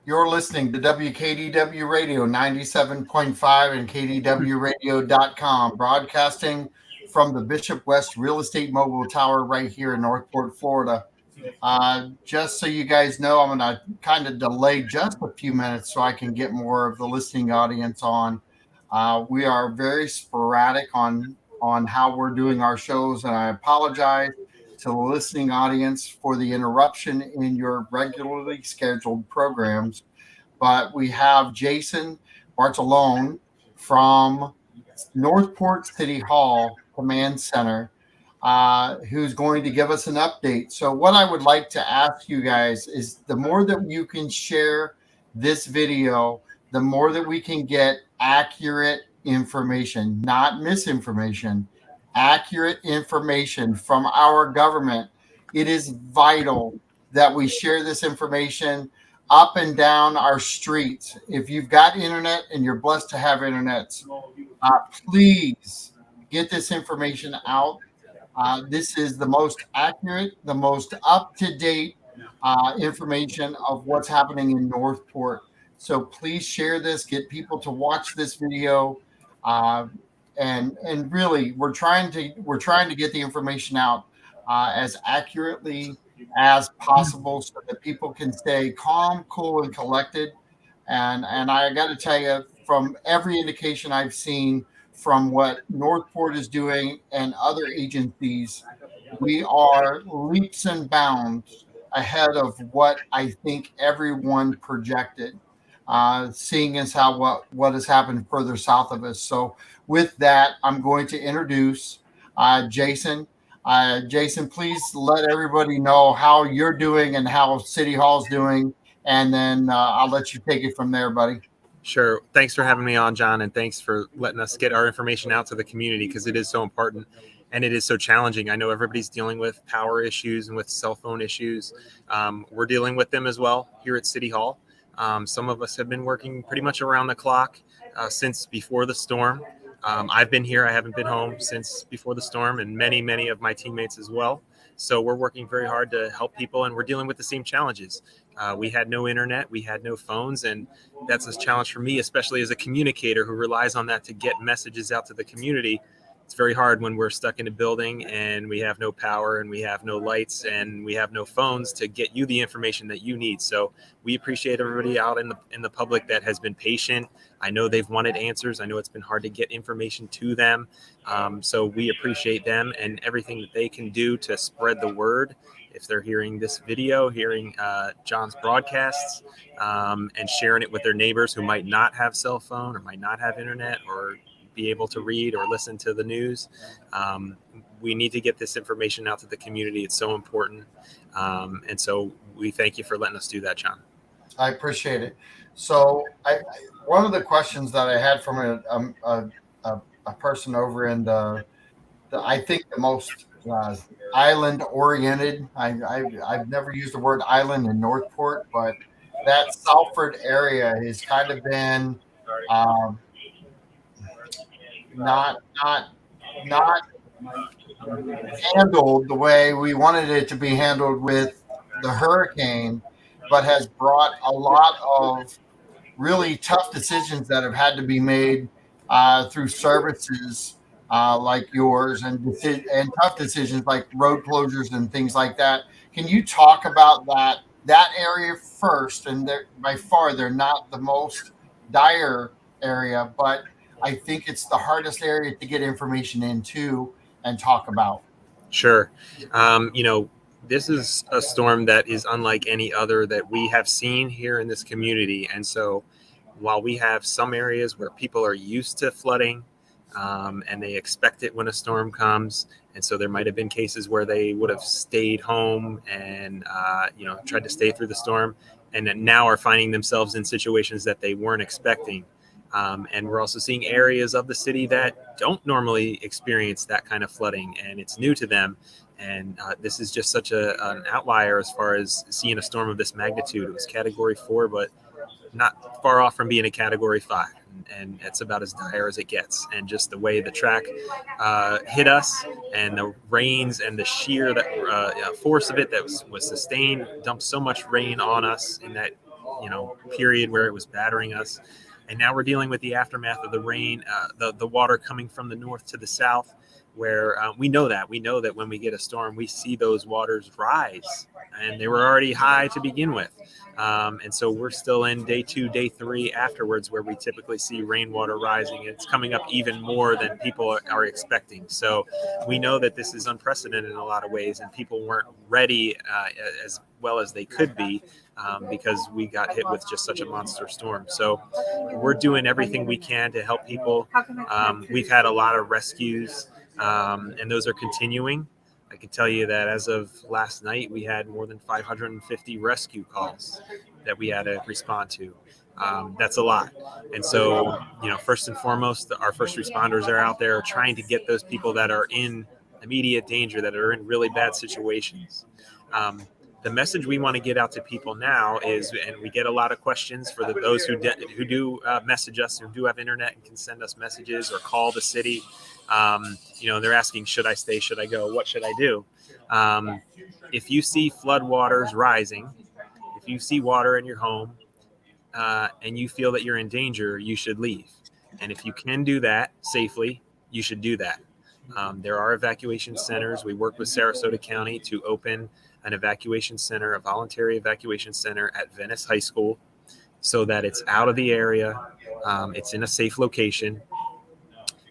You're listening to WKDW Radio 97.5 and KDWRadio.com, broadcasting from the Bishop West Real Estate Mobile Tower right here in Northport, Florida. Just so you guys know, I'm going to kind of delay just a few minutes so I can get more of the listening audience on. We are very sporadic on how we're doing our shows, and I apologize to the listening audience for the interruption in your regularly scheduled programs. But we have Jason Bartolone from Northport City Hall Command Center, who's going to give us an update. So, what I would like to ask you guys is the more that you can share this video, the more that we can get accurate information, not misinformation, accurate information from our government. It is vital that we share this information up and down our streets. If you've got internet and you're blessed to have internet, please get this information out. This is the most accurate, the most up to date information of what's happening in Northport. So please share this, get people to watch this video, uh, and really, we're trying to get the information out as accurately as possible so that people can stay calm, cool, and collected. And I got to tell you, from every indication I've seen from what Northport is doing and other agencies, we are leaps and bounds ahead of what I think everyone projected, seeing as how what has happened further south of us. So, with that, I'm going to introduce Jason. Jason, please let everybody know how you're doing and how City Hall's doing, and then I'll let you take it from there, buddy. Sure. Thanks for having me on, John, and thanks for letting us get our information out to the community because it is so important and it is so challenging. I know everybody's dealing with power issues and with cell phone issues. We're dealing with them as well here at City Hall. Some of us have been working pretty much around the clock since before the storm. I've been here. I haven't been home since before the storm, and many of my teammates as well. So we're working very hard to help people, and we're dealing with the same challenges. We had no internet, we had no phones, and that's a challenge for me, especially as a communicator who relies on that to get messages out to the community. It's very hard when we're stuck in a building and we have no power and we have no lights and we have no phones to get you the information that you need. So we appreciate everybody out in the public that has been patient. I know they've wanted answers. I know it's been hard to get information to them. So we appreciate them and everything that they can do to spread the word. If they're hearing this video, hearing John's broadcasts, and sharing it with their neighbors who might not have cell phone or might not have internet or be able to read or listen to the news. We need to get this information out to the community. It's so important. And so we thank you for letting us do that, John. I appreciate it. So, one of the questions that I had from a person over in the I think the most island oriented. I've never used the word island in Northport, but that Salford area has kind of been um, not not handled the way we wanted it to be handled with the hurricane, but has brought a lot of really tough decisions that have had to be made through services like yours, and tough decisions like road closures and things like that. Can you talk about that area first? And by far, they're not the most dire area, but I think it's the hardest area to get information into and talk about. Sure. You know, this is a storm that is unlike any other that we have seen here in this community. And so while we have some areas where people are used to flooding, and they expect it when a storm comes. And so there might have been cases where they would have stayed home and, tried to stay through the storm, and then now are finding themselves in situations that they weren't expecting. And we're also seeing areas of the city that don't normally experience that kind of flooding, and it's new to them. And this is just such an outlier as far as seeing a storm of this magnitude. It was Category 4, but not far off from being a Category 5. And it's about as dire as it gets. And just the way the track hit us, and the rains and the sheer force of it that was sustained, dumped so much rain on us in that period where it was battering us. And now we're dealing with the aftermath of the rain, the water coming from the north to the south, where we know that when we get a storm, we see those waters rise, and they were already high to begin with. And so we're still in day 2, day 3 afterwards, where we typically see rainwater rising. It's coming up even more than people are expecting. So we know that this is unprecedented in a lot of ways, and people weren't ready as well as they could be because we got hit with just such a monster storm. So we're doing everything we can to help people. We've had a lot of rescues, and those are continuing. I can tell you that as of last night, we had more than 550 rescue calls that we had to respond to. That's a lot. And so, first and foremost, our first responders are out there trying to get those people that are in immediate danger, that are in really bad situations. The message we want to get out to people now is, and we get a lot of questions for those who do message us, who do have internet and can send us messages or call the city. They're asking, should I stay? Should I go? What should I do? If you see flood waters rising, if you see water in your home and you feel that you're in danger, you should leave. And if you can do that safely, you should do that. There are evacuation centers. We work with Sarasota County to open an evacuation center, a voluntary evacuation center at Venice High School, so that it's out of the area. It's in a safe location.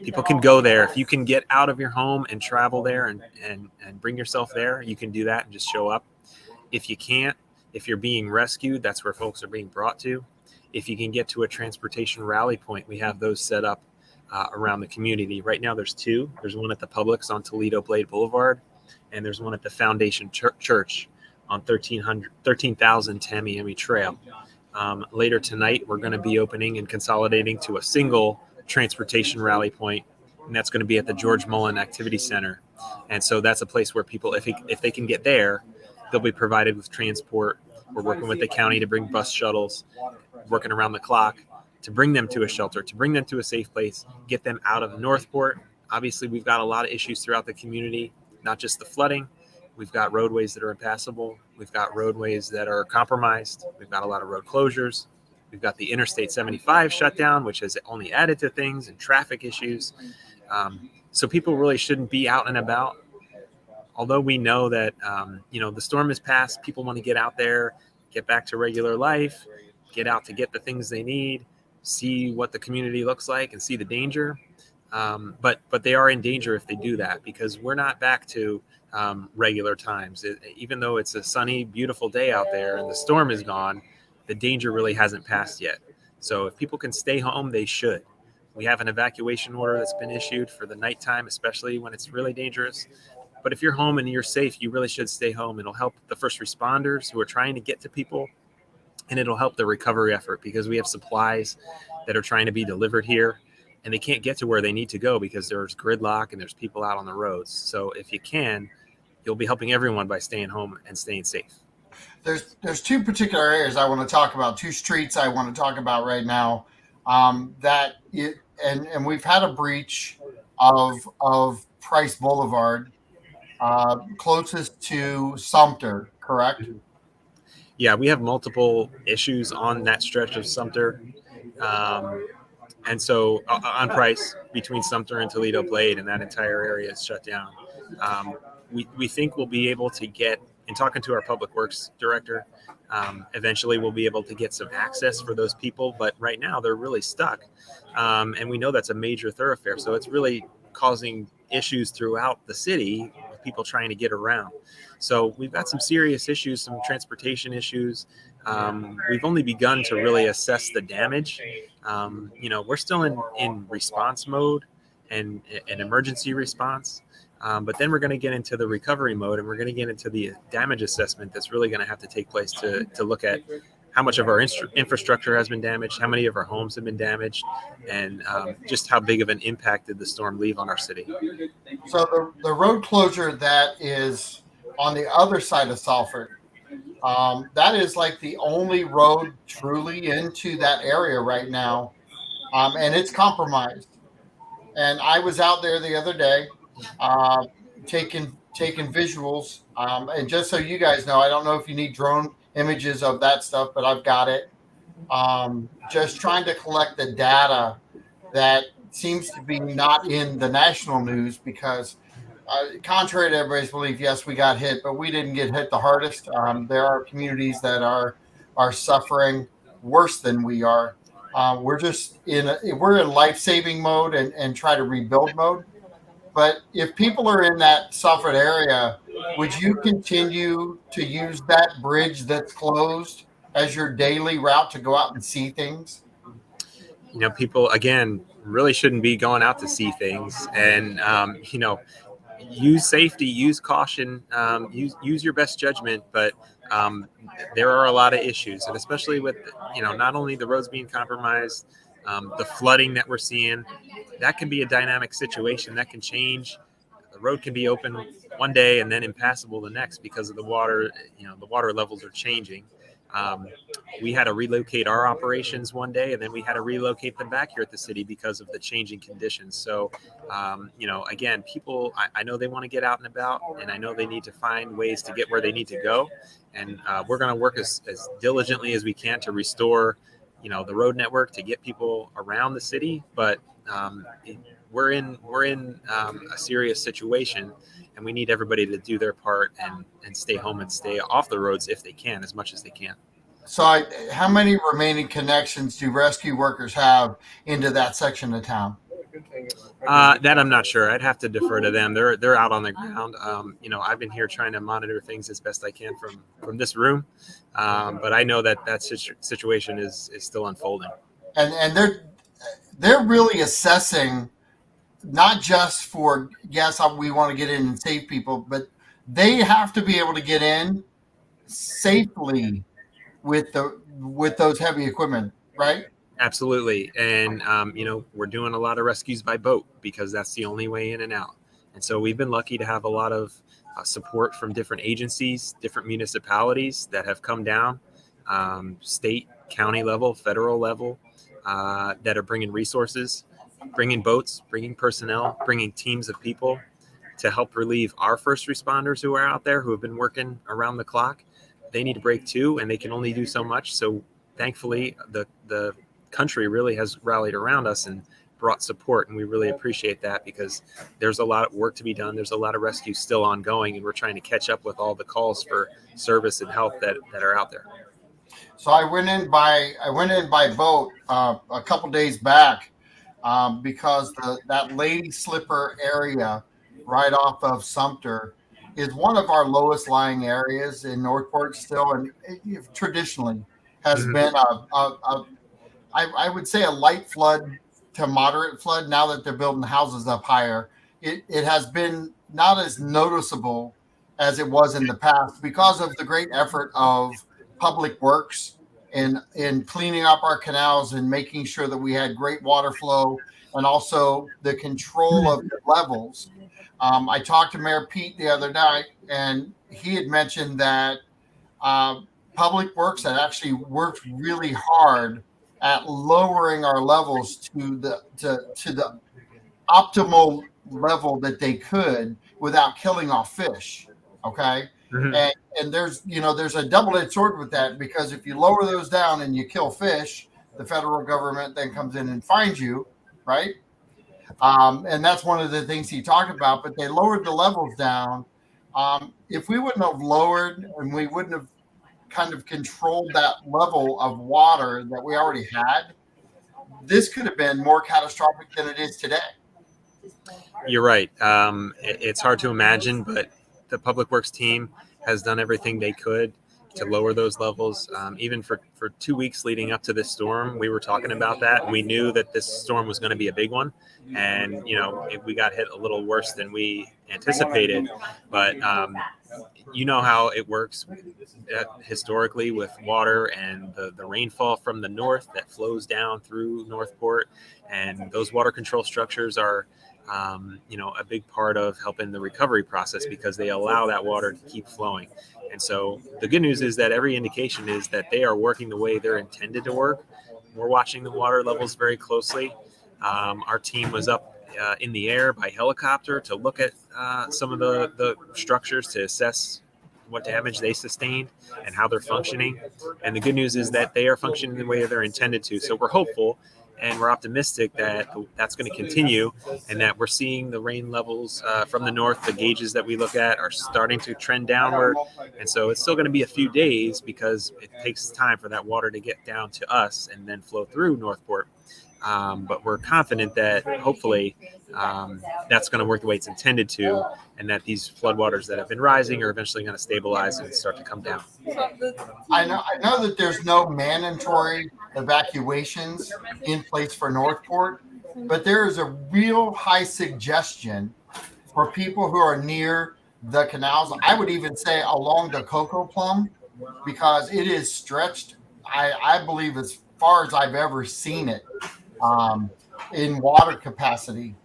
People can go there. If you can get out of your home and travel there and bring yourself there, you can do that and just show up. If you can't, if you're being rescued, that's where folks are being brought to. If you can get to a transportation rally point, we have those set up around the community. Right now there's 2. There's one at the Publix on Toledo Blade Boulevard, and there's one at the Foundation Church on 13,000 Tamiami Trail. Later tonight, we're going to be opening and consolidating to a single transportation rally point, and that's going to be at the George Mullen Activity Center. And so that's a place where people, if they can get there, they'll be provided with transport. We're working with the county to bring bus shuttles, working around the clock to bring them to a shelter, to bring them to a safe place, get them out of Northport. Obviously, we've got a lot of issues throughout the community, not just the flooding. We've got roadways that are impassable. We've got roadways that are compromised. We've got a lot of road closures. We've got the Interstate 75 shut down, which has only added to things, and traffic issues. So people really shouldn't be out and about. Although we know that, the storm has passed, people want to get out there, get back to regular life, get out to get the things they need, see what the community looks like and see the danger. But they are in danger if they do that, because we're not back to regular times. Even though it's a sunny, beautiful day out there and the storm is gone, the danger really hasn't passed yet. So if people can stay home, they should. We have an evacuation order that's been issued for the nighttime, especially when it's really dangerous. But if you're home and you're safe, you really should stay home. It'll help the first responders who are trying to get to people, and it'll help the recovery effort, because we have supplies that are trying to be delivered here, and they can't get to where they need to go because there's gridlock and there's people out on the roads. So if you can, you'll be helping everyone by staying home and staying safe. There's 2 particular areas I want to talk about, 2 streets I want to talk about right now. And we've had a breach of Price Boulevard, closest to Sumter, correct? Yeah, we have multiple issues on that stretch of Sumter. And so on Price, between Sumter and Toledo Blade, and that entire area is shut down. We think we'll be able to get, in talking to our public works director, eventually we'll be able to get some access for those people. But right now they're really stuck. And we know that's a major thoroughfare. So it's really causing issues throughout the city with people trying to get around. So we've got some serious issues, some transportation issues. We've only begun to really assess the damage. We're still in response mode and an emergency response. But then we're going to get into the recovery mode, and we're going to get into the damage assessment that's really going to have to take place to look at how much of our infrastructure has been damaged, how many of our homes have been damaged, and just how big of an impact did the storm leave on our city. So the road closure that is on the other side of Salford, that is like the only road truly into that area right now, and it's compromised. And I was out there the other day, taking visuals, and just so you guys know, I don't know if you need drone images of that stuff, but I've got it. just trying to collect the data that seems to be not in the national news because, contrary to everybody's belief, yes, we got hit, but we didn't get hit the hardest. There are communities that are suffering worse than we are. We're in life saving mode and try to rebuild mode. But if people are in that suffered area, would you continue to use that bridge that's closed as your daily route to go out and see things? People again really shouldn't be going out to see things, and use safety, use caution, use your best judgment. But there are a lot of issues, and especially with not only the roads being compromised, the flooding that we're seeing, that can be a dynamic situation that can change. The road can be open one day and then impassable the next because of the water. The water levels are changing. We had to relocate our operations one day, and then we had to relocate them back here at the city because of the changing conditions. So, again, people, I know they want to get out and about, and I know they need to find ways to get where they need to go. And we're going to work as diligently as we can to restore, the road network to get people around the city. But we're in a serious situation, and we need everybody to do their part and stay home and stay off the roads if they can, as much as they can. So, how many remaining connections do rescue workers have into that section of town? That I'm not sure. I'd have to defer to them. They're out on the ground. I've been here trying to monitor things as best I can from this room, but I know that situation is still unfolding. And they're really assessing, not just for, yes, we want to get in and save people, but they have to be able to get in safely with those heavy equipment, right? Absolutely. And, we're doing a lot of rescues by boat because that's the only way in and out. And so we've been lucky to have a lot of support from different agencies, different municipalities that have come down, state, county level, federal level, that are bringing resources, bringing boats, bringing personnel, bringing teams of people to help relieve our first responders who are out there, who have been working around the clock. They need a break too, and they can only do so much. So thankfully, the country really has rallied around us and brought support, and we really appreciate that because there's a lot of work to be done. There's a lot of rescues still ongoing, and we're trying to catch up with all the calls for service and help that are out there. So I went in by boat a couple days back because that Lady Slipper area right off of Sumter is one of our lowest lying areas in Northport still, and it traditionally has been I would say a light flood to moderate flood. Now that they're building houses up higher, it has been not as noticeable as it was in the past because of the great effort of Public Works in cleaning up our canals and making sure that we had great water flow and also the control of the levels. I talked to Mayor Pete the other night, and he had mentioned that Public Works had actually worked really hard at lowering our levels to the optimal level that they could without killing off fish. Okay. Mm-hmm. And there's a double-edged sword with that, because if you lower those down and you kill fish, the federal government then comes in and fines you, right? And that's one of the things he talked about. But they lowered the levels down. If we wouldn't have lowered and we wouldn't have kind of controlled that level of water that we already had, this could have been more catastrophic than it is today. You're right. It's hard to imagine, but the Public Works team has done everything they could to lower those levels. Even for 2 weeks leading up to this storm, we were talking about that. We knew that this storm was going to be a big one. And, we got hit a little worse than we anticipated. But, you know how it works historically with water and the rainfall from the north that flows down through Northport. And those water control structures are a big part of helping the recovery process because they allow that water to keep flowing. And so the good news is that every indication is that they are working the way they're intended to work. We're watching the water levels very closely. Our team was up in the air by helicopter to look at some of the structures to assess what damage they sustained and how they're functioning. And the good news is that they are functioning the way they're intended to. So we're hopeful and we're optimistic that that's going to continue, and that we're seeing the rain levels from the north. The gauges that we look at are starting to trend downward. And so it's still going to be a few days because it takes time for that water to get down to us and then flow through Northport. But we're confident that hopefully that's going to work the way it's intended to, and that these floodwaters that have been rising are eventually going to stabilize and start to come down. I know that there's no mandatory evacuations in place for Northport, but there is a real high suggestion for people who are near the canals. I would even say along the Cocoa Plum, because it is stretched, I believe, as far as I've ever seen it in water capacity.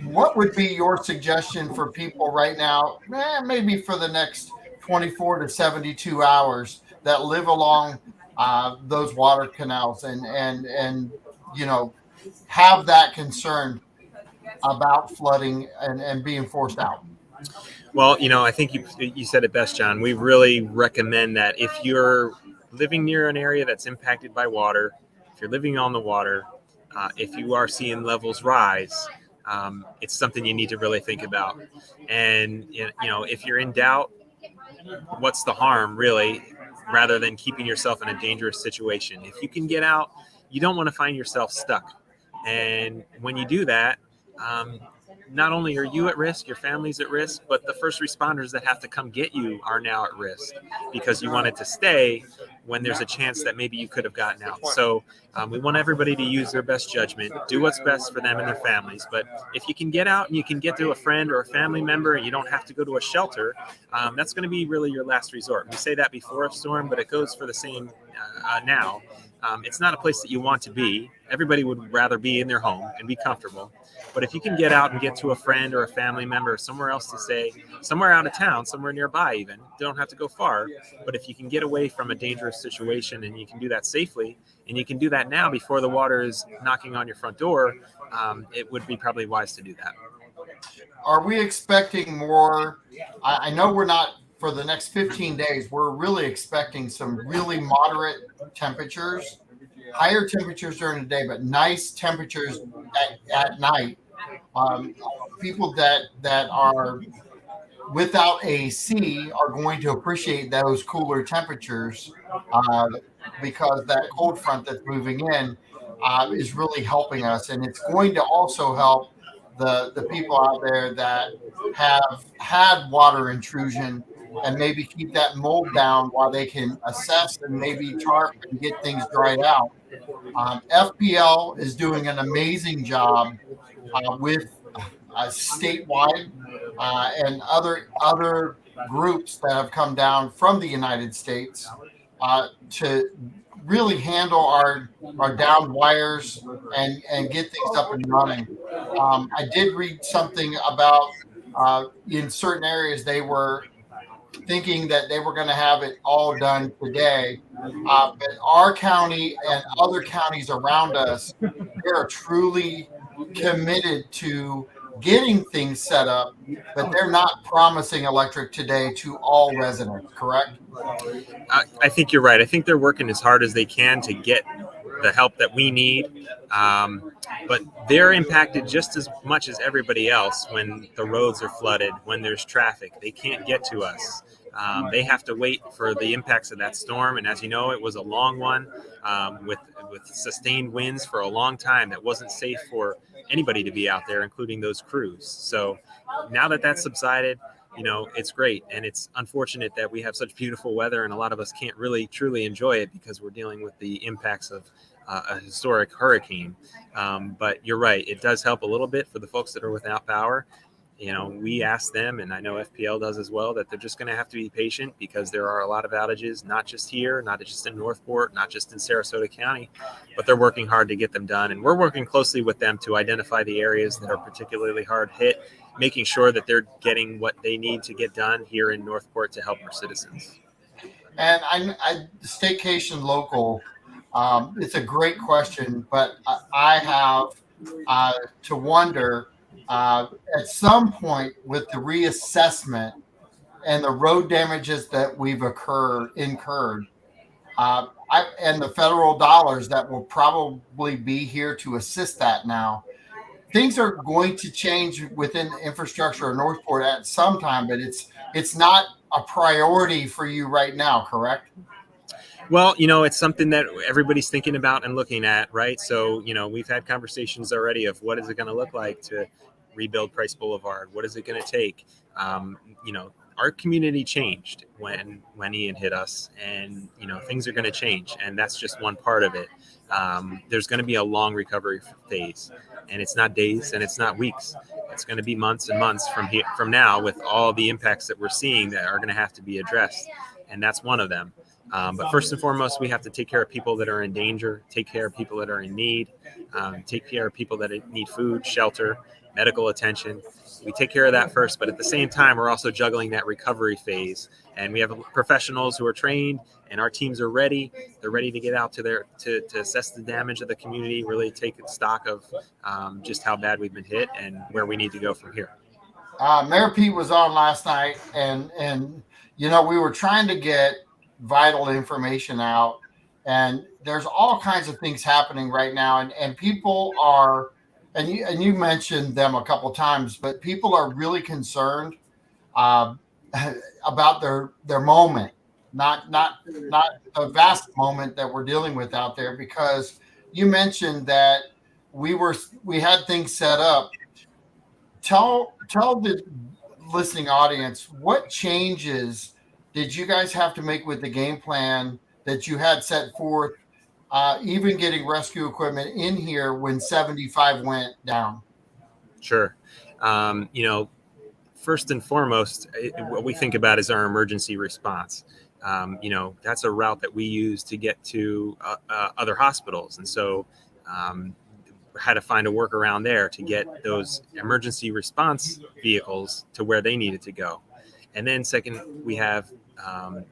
What would be your suggestion for people right now, maybe for the next 24 to 72 hours, that live along those water canals and have that concern about flooding and being forced out? Well, I think you said it best, John. We really recommend that if you're living near an area that's impacted by water, if you're living on the water, if you are seeing levels rise, it's something you need to really think about. And, if you're in doubt, what's the harm, really, rather than keeping yourself in a dangerous situation? If you can get out, you don't want to find yourself stuck. And when you do that, not only are you at risk, your family's at risk, but the first responders that have to come get you are now at risk because you wanted to stay when there's a chance that maybe you could have gotten out. So we want everybody to use their best judgment, do what's best for them and their families. But if you can get out and you can get to a friend or a family member and you don't have to go to a shelter, that's going to be really your last resort. We say that before a storm, but it goes for the same now. It's not a place that you want to be. Everybody would rather be in their home and be comfortable. But if you can get out and get to a friend or a family member or somewhere else to stay, somewhere out of town, somewhere nearby even, you don't have to go far. But if you can get away from a dangerous situation and you can do that safely, and you can do that now before the water is knocking on your front door, it would be probably wise to do that. Are we expecting more? I know we're not. For the next 15 days, we're really expecting some really moderate temperatures, higher temperatures during the day, but nice temperatures at night. People that are without AC are going to appreciate those cooler temperatures because that cold front that's moving in is really helping us. And it's going to also help the people out there that have had water intrusion and maybe keep that mold down while they can assess and maybe tarp and get things dried out. FPL is doing an amazing job with statewide and other groups that have come down from the United States to really handle our downed wires and get things up and running. I did read something about in certain areas they were thinking that they were going to have it all done today. But our county and other counties around us, they are truly committed to getting things set up, but they're not promising electric today to all residents, correct? I think you're right. I think they're working as hard as they can to get the help that we need. But they're impacted just as much as everybody else when the roads are flooded, when there's traffic. They can't get to us. They have to wait for the impacts of that storm. And as you know, it was a long one with sustained winds for a long time that wasn't safe for anybody to be out there, including those crews. So now that that's subsided, it's great. And it's unfortunate that we have such beautiful weather and a lot of us can't really truly enjoy it because we're dealing with the impacts of a historic hurricane. But you're right. It does help a little bit for the folks that are without power. We ask them, and I know FPL does as well, that they're just going to have to be patient because there are a lot of outages, not just here, not just in Northport, not just in Sarasota County, but they're working hard to get them done. And we're working closely with them to identify the areas that are particularly hard hit, making sure that they're getting what they need to get done here in Northport to help our citizens. And I Staycation Local, it's a great question, but I have to wonder, at some point with the reassessment and the road damages that we've incurred, and the federal dollars that will probably be here to assist that now. Things are going to change within the infrastructure of Northport at some time, but it's not a priority for you right now, correct? Well, it's something that everybody's thinking about and looking at, right? So, we've had conversations already of what is it going to look like to rebuild Price Boulevard? What is it going to take? Our community changed when Ian hit us, and things are going to change, and that's just one part of it. There's going to be a long recovery phase, and it's not days and it's not weeks. It's going to be months and months from now, with all the impacts that we're seeing that are going to have to be addressed, and that's one of them. But first and foremost, we have to take care of people that are in danger, take care of people that are in need, take care of people that need food, shelter, medical attention. We take care of that first, but at the same time, we're also juggling that recovery phase. And we have professionals who are trained, and our teams are ready. They're ready to get out to assess the damage of the community, really take stock of just how bad we've been hit and where we need to go from here. Mayor Pete was on last night, and we were trying to get vital information out, and there's all kinds of things happening right now, and people are, and you mentioned them a couple of times, but people are really concerned about their moment, not the vast moment that we're dealing with out there, because you mentioned that we had things set up. Tell the listening audience, what changes did you guys have to make with the game plan that you had set forth, even getting rescue equipment in here when 75 went down? Sure. First and foremost, what we think about is our emergency response. That's a route that we use to get to other hospitals. And so had to find a workaround there to get those emergency response vehicles to where they needed to go. And then second, we have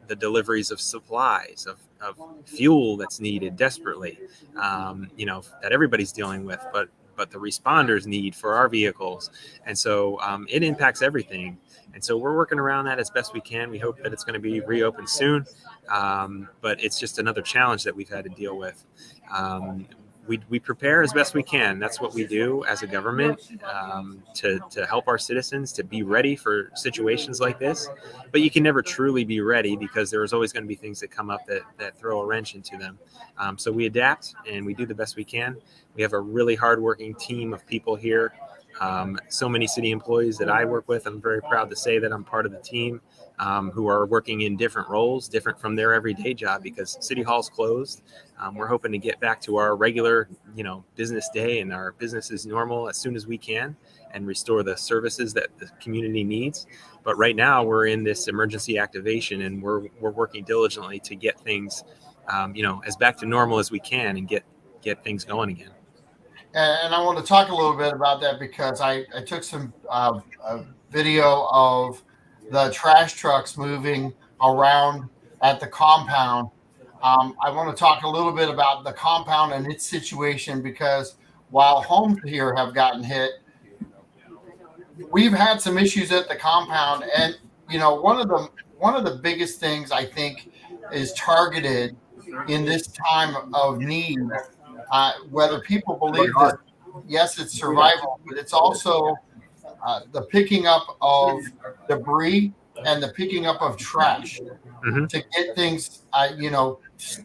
the deliveries of supplies, of fuel that's needed desperately, that everybody's dealing with, but the responders need for our vehicles. And so it impacts everything. And so we're working around that as best we can. We hope that it's going to be reopened soon, but it's just another challenge that we've had to deal with. We prepare as best we can. That's what we do as a government, to help our citizens to be ready for situations like this. But you can never truly be ready, because there's always going to be things that come up that throw a wrench into them. So we adapt and we do the best we can. We have a really hardworking team of people here. So many city employees that I work with. I'm very proud to say that I'm part of the team, who are working in different roles, different from their everyday job, because City Hall's closed. We're hoping to get back to our regular, business day and our business as normal as soon as we can, and restore the services that the community needs. But right now we're in this emergency activation, and we're working diligently to get things, as back to normal as we can, and get things going again. And I want to talk a little bit about that, because I took some video of the trash trucks moving around at the compound. I want to talk a little bit about the compound and its situation, because while homes here have gotten hit, we've had some issues at the compound. And one of the biggest things I think is targeted in this time of need, whether people believe that, yes, it's survival, but it's also the picking up of debris and the picking up of trash, to get things,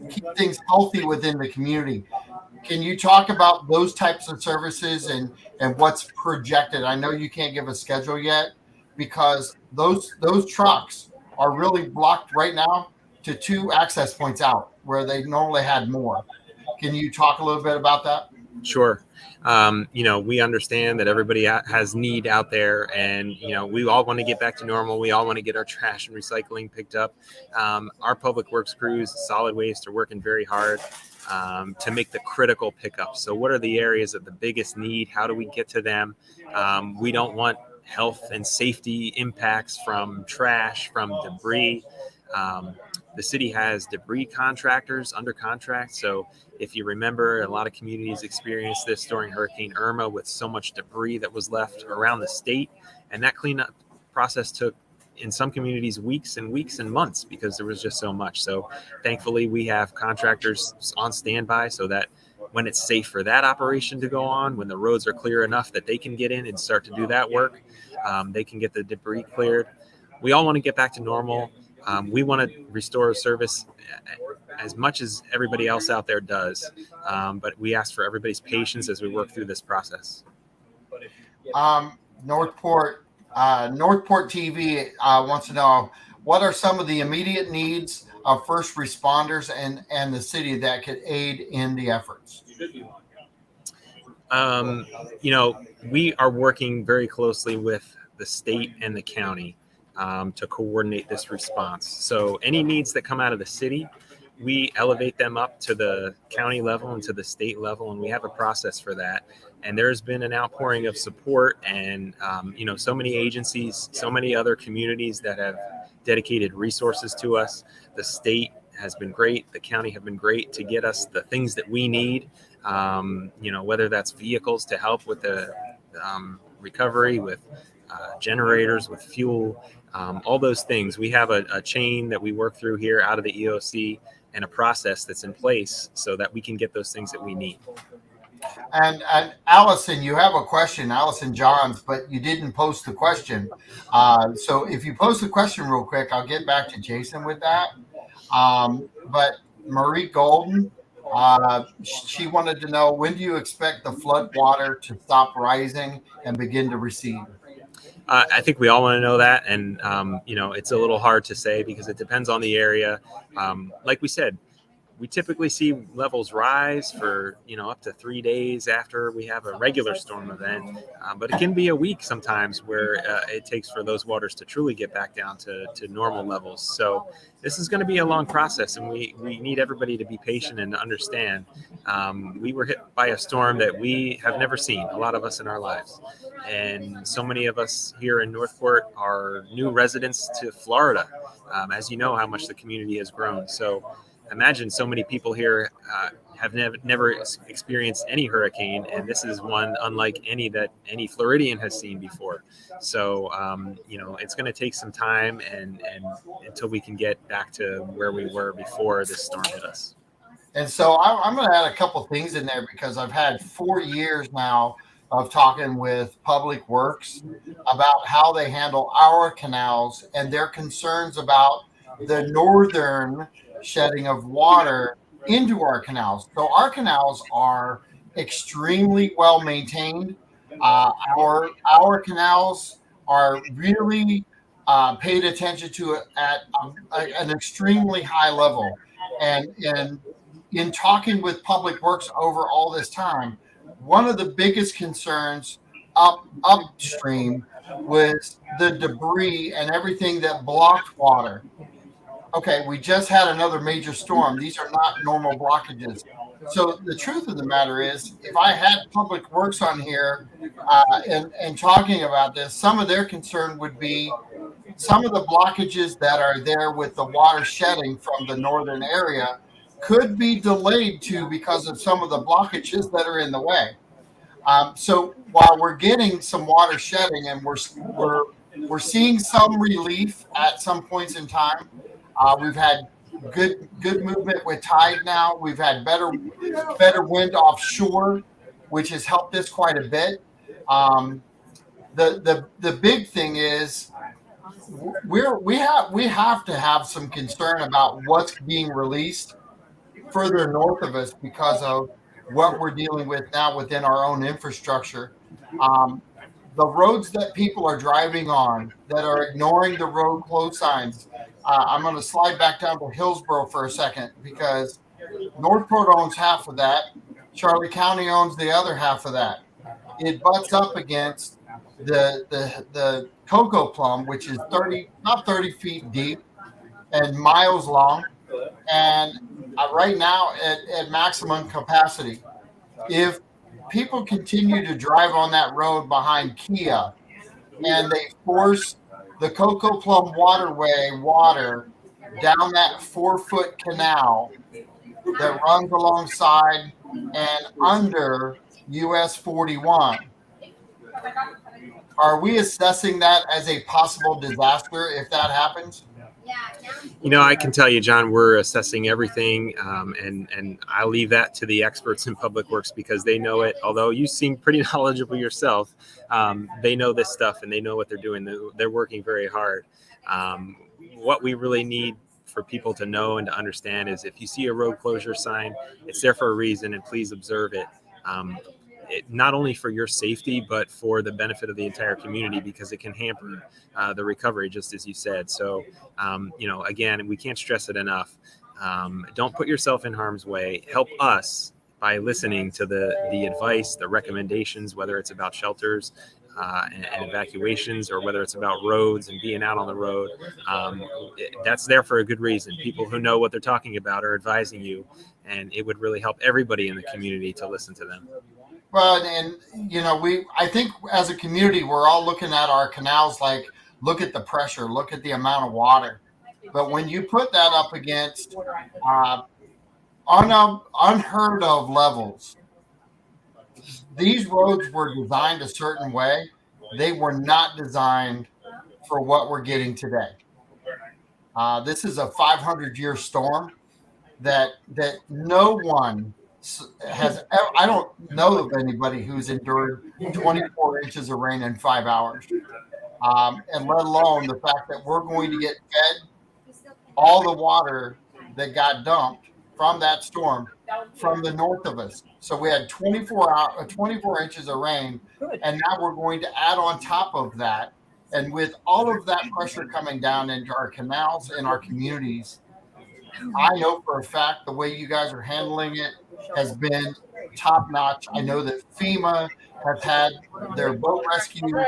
keep things healthy within the community. Can you talk about those types of services and what's projected? I know you can't give a schedule yet, because those trucks are really blocked right now to 2 access points out where they normally had more. Can you talk a little bit about that? Sure. We understand that everybody has need out there, and, we all want to get back to normal. We all want to get our trash and recycling picked up. Our public works crews, solid waste, are working very hard to make the critical pickups. So what are the areas of the biggest need? How do we get to them? We don't want health and safety impacts from trash, from debris. The city has debris contractors under contract. So if you remember, a lot of communities experienced this during Hurricane Irma, with so much debris that was left around the state. And that cleanup process took in some communities weeks and weeks and months because there was just so much. So thankfully we have contractors on standby so that when it's safe for that operation to go on, when the roads are clear enough that they can get in and start to do that work, they can get the debris cleared. We all want to get back to normal. We want to restore service as much as everybody else out there does. But we ask for everybody's patience as we work through this process. Northport TV wants to know, what are some of the immediate needs of first responders and the city that could aid in the efforts? We are working very closely with the state and the county to coordinate this response. So any needs that come out of the city, we elevate them up to the county level and to the state level, and we have a process for that. And there's been an outpouring of support and, so many agencies, so many other communities that have dedicated resources to us. The state has been great. The county have been great to get us the things that we need, whether that's vehicles to help with the recovery, with generators, with fuel, all those things. We have a chain that we work through here out of the EOC and a process that's in place so that we can get those things that we need. And Allison, you have a question, Allison Johns, but you didn't post the question. So if you post the question real quick, I'll get back to Jason with that. But Marie Golden, she wanted to know, when do you expect the flood water to stop rising and begin to recede? I think we all want to know that. And, it's a little hard to say because it depends on the area. Like we said, we typically see levels rise for, up to 3 days after we have a regular storm event. But it can be a week sometimes where it takes for those waters to truly get back down to normal levels. So this is going to be a long process, and we need everybody to be patient and understand. We were hit by a storm that we have never seen, a lot of us in our lives. And so many of us here in Northport are new residents to Florida. As you know, how much the community has grown. So imagine so many people here have never experienced any hurricane, and this is one unlike any that any Floridian has seen before. So, it's going to take some time and until we can get back to where we were before this storm hit us. And so I'm going to add a couple things in there because I've had 4 years now of talking with Public Works about how they handle our canals and their concerns about the northern shedding of water into our canals. So our canals are extremely well maintained. Our canals are really paid attention to at an extremely high level. And in talking with Public Works over all this time, one of the biggest concerns upstream was the debris and everything that blocked water. Okay, we just had another major storm. These are not normal blockages. So the truth of the matter is, if I had Public Works on here and talking about this, some of their concern would be some of the blockages that are there with the water shedding from the northern area could be delayed too because of some of the blockages that are in the way. So while we're getting some water shedding and we're seeing some relief at some points in time, we've had good movement with tide now. We've had better wind offshore, which has helped us quite a bit. The big thing is we have to have some concern about what's being released further north of us because of what we're dealing with now within our own infrastructure. The roads that people are driving on that are ignoring the road closed signs. I'm going to slide back down to Hillsborough for a second because Northport owns half of that. Charlie County owns the other half of that. It butts up against the Cocoa Plum, which is about 30 feet deep and miles long, and right now at maximum capacity. If people continue to drive on that road behind Kia and they force the Cocoa Plum waterway water down that 4-foot canal that runs alongside and under US 41, Are we assessing that as a possible disaster if that happens? I can tell you, John, we're assessing everything, and I leave that to the experts in public works because they know it. Although you seem pretty knowledgeable yourself, they know this stuff and they know what they're doing. They're working very hard. What we really need for people to know and to understand is if you see a road closure sign, it's there for a reason, and please observe it. Not only for your safety, but for the benefit of the entire community, because it can hamper the recovery, just as you said. So, again, we can't stress it enough. Don't put yourself in harm's way. Help us by listening to the advice, the recommendations, whether it's about shelters and evacuations, or whether it's about roads and being out on the road. That's there for a good reason. People who know what they're talking about are advising you, and it would really help everybody in the community to listen to them. Well, and I think as a community, we're all looking at our canals like, look at the pressure, look at the amount of water. But when you put that up against unheard of levels, these roads were designed a certain way. They were not designed for what we're getting today. This is a 500-year storm that no one has. I don't know of anybody who's endured 24 inches of rain in 5 hours, and let alone the fact that we're going to get fed all the water that got dumped from that storm from the north of us. So we had 24 inches of rain, and now we're going to add on top of that. And with all of that pressure coming down into our canals and our communities, I know for a fact the way you guys are handling it has been top notch. I know that FEMA has had their boat rescue.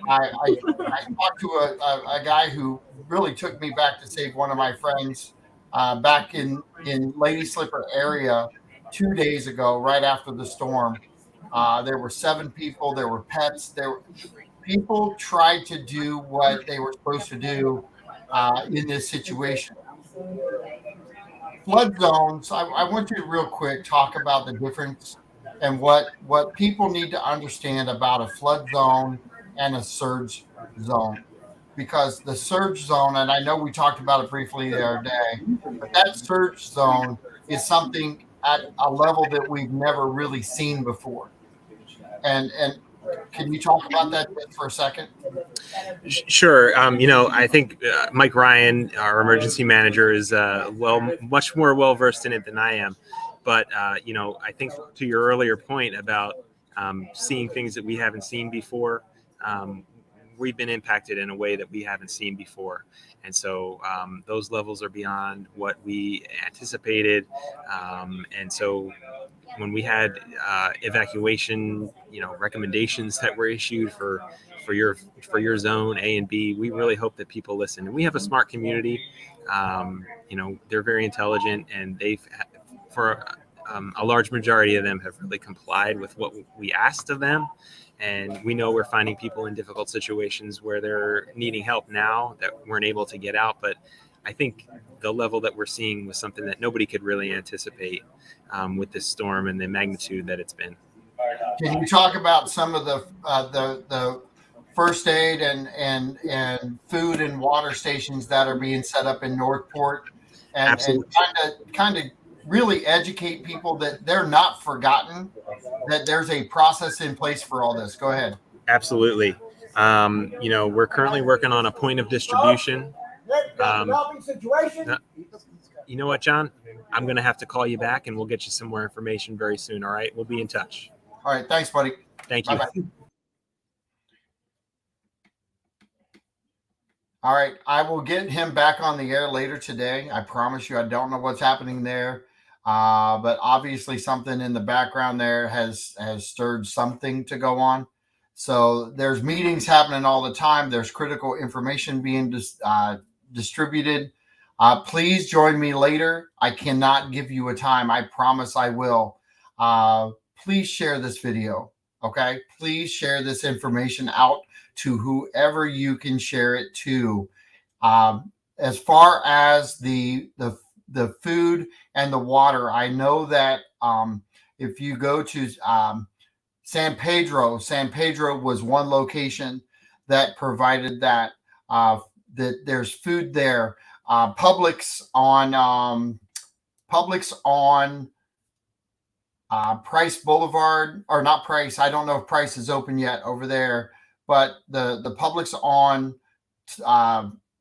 I talked to a guy who really took me back to save one of my friends back in Lady Slipper area 2 days ago, right after the storm. There were 7 people. There were pets. People tried to do what they were supposed to do in this situation. Flood zones, I want you to real quick talk about the difference and what people need to understand about a flood zone and a surge zone. Because the surge zone, and I know we talked about it briefly the other day, but that surge zone is something at a level that we've never really seen before. And can you talk about that just for a second? Sure. I think Mike Ryan, our emergency manager, is much more well versed in it than I am. But I think to your earlier point about seeing things that we haven't seen before, we've been impacted in a way that we haven't seen before. And so those levels are beyond what we anticipated. And so when we had evacuation, recommendations that were issued for your zone A and B, we really hope that people listen. And we have a smart community. They're very intelligent, and for a large majority of them have really complied with what we asked of them. And we know we're finding people in difficult situations where they're needing help now that weren't able to get out. But I think the level that we're seeing was something that nobody could really anticipate with this storm and the magnitude that it's been. Can you talk about some of the first aid and food and water stations that are being set up in Northport, and kind of really educate people that they're not forgotten, that there's a process in place for all this? Go ahead. Absolutely. We're currently working on a point of distribution. You know what, John? I'm going to have to call you back, and we'll get you some more information very soon. All right. We'll be in touch. All right. Thanks, buddy. Thank you. Bye-bye. All right. I will get him back on the air later today. I promise you, I don't know what's happening there. But obviously something in the background there has stirred something to go on. So there's meetings happening all the time. There's critical information being distributed. Please join me later. I cannot give you a time. I promise I will. Please share this video. Okay. Please share this information out to whoever you can share it to. As far as the food and the water, I know that if you go to San Pedro was one location that provided that. That there's food there. Publix on Price Boulevard, or not Price. I don't know if Price is open yet over there, but the Publix on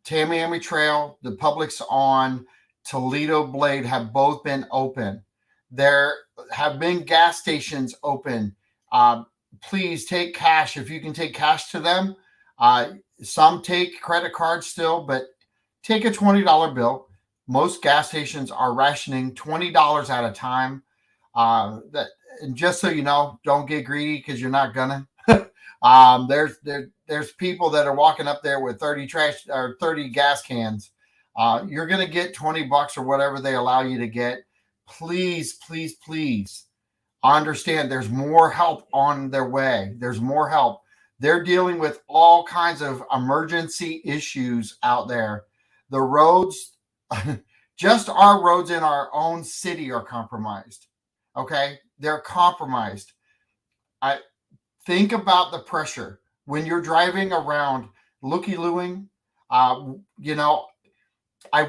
Tamiami Trail, the Publix on Toledo Blade have both been open. There have been gas stations open. Please take cash if you can take cash to them. Some take credit cards still, but take a $20 bill. Most gas stations are rationing $20 at a time. And just so you know, don't get greedy because you're not gonna. There's people that are walking up there with 30 gas cans. You're gonna get $20 or whatever they allow you to get. Please, please, please understand there's more help on their way. There's more help. They're dealing with all kinds of emergency issues out there. The roads, just our roads in our own city are compromised. Okay, they're compromised. I think about the pressure when you're driving around looky-looing. You know, I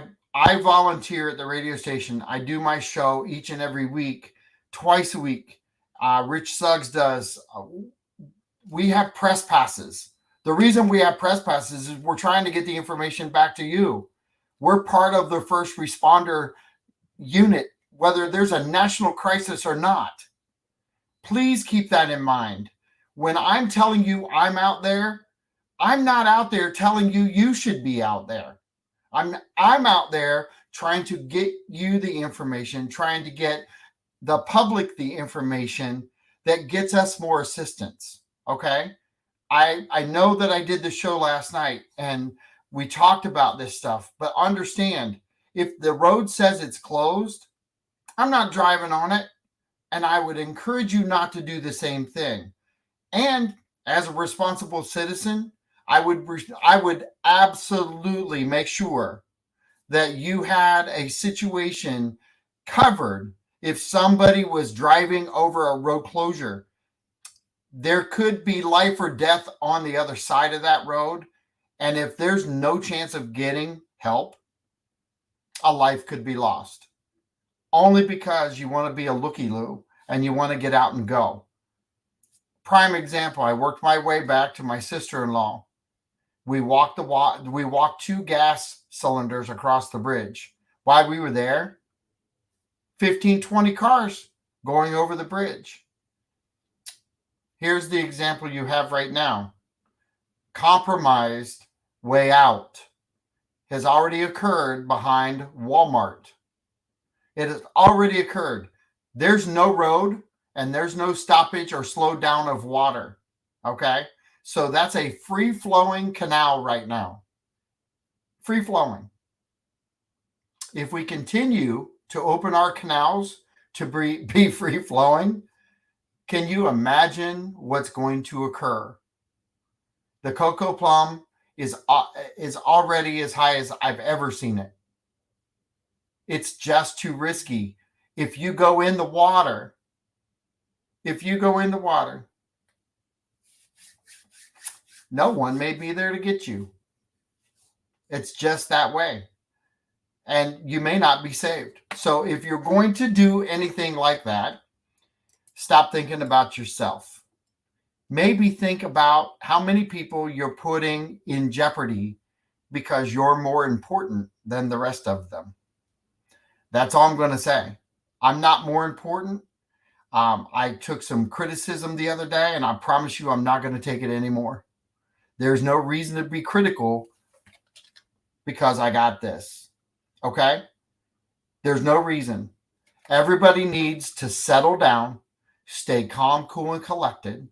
volunteer at the radio station. I do my show each and every week, twice a week. Rich Suggs does. We have press passes. The reason we have press passes is we're trying to get the information back to you. We're part of the first responder unit, whether there's a national crisis or not. Please keep that in mind. When I'm telling you I'm out there, I'm not out there telling you you should be out there. I'm out there trying to get you the information, trying to get the public the information that gets us more assistance. Okay? I know that I did the show last night and we talked about this stuff, but understand, if the road says it's closed, I'm not driving on it, and I would encourage you not to do the same thing. And as a responsible citizen, I would absolutely make sure that you had a situation covered if somebody was driving over a road closure. There could be life or death on the other side of that road, and if there's no chance of getting help, a life could be lost. Only because you want to be a looky-loo and you want to get out and go. Prime example, I worked my way back to my sister-in-law. We walked 2 gas cylinders across the bridge. While we were there, 15, 20 cars going over the bridge. Here's the example you have right now. Compromised way out has already occurred behind Walmart. It has already occurred. There's no road and there's no stoppage or slow down of water. Okay? So that's a free-flowing canal right now. Free-flowing. If we continue to open our canals to be free-flowing, can you imagine what's going to occur? The Coco Plum is already as high as I've ever seen it. It's just too risky. If you go in the water, no one may be there to get you. It's just that way. And you may not be saved. So if you're going to do anything like that, stop thinking about yourself. Maybe think about how many people you're putting in jeopardy because you're more important than the rest of them. That's all I'm going to say. I'm not more important. I took some criticism the other day, and I promise you I'm not going to take it anymore. There's no reason to be critical because I got this. Okay? There's no reason. Everybody needs to settle down, stay calm, cool, and collected,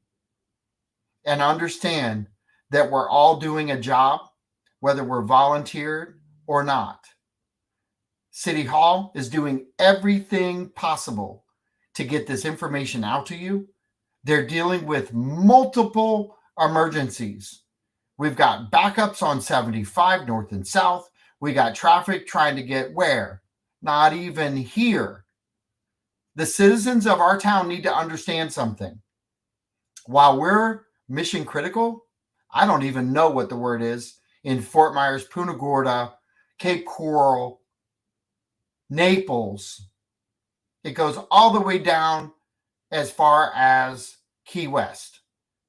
and understand that we're all doing a job, whether we're volunteered or not. City Hall is doing everything possible to get this information out to you. They're dealing with multiple emergencies. We've got backups on 75 north and south. We got traffic trying to get where? Not even here. The citizens of our town need to understand something. While we're mission critical, I don't even know what the word is, in Fort Myers, Punta Gorda, Cape Coral, Naples. It goes all the way down as far as Key West,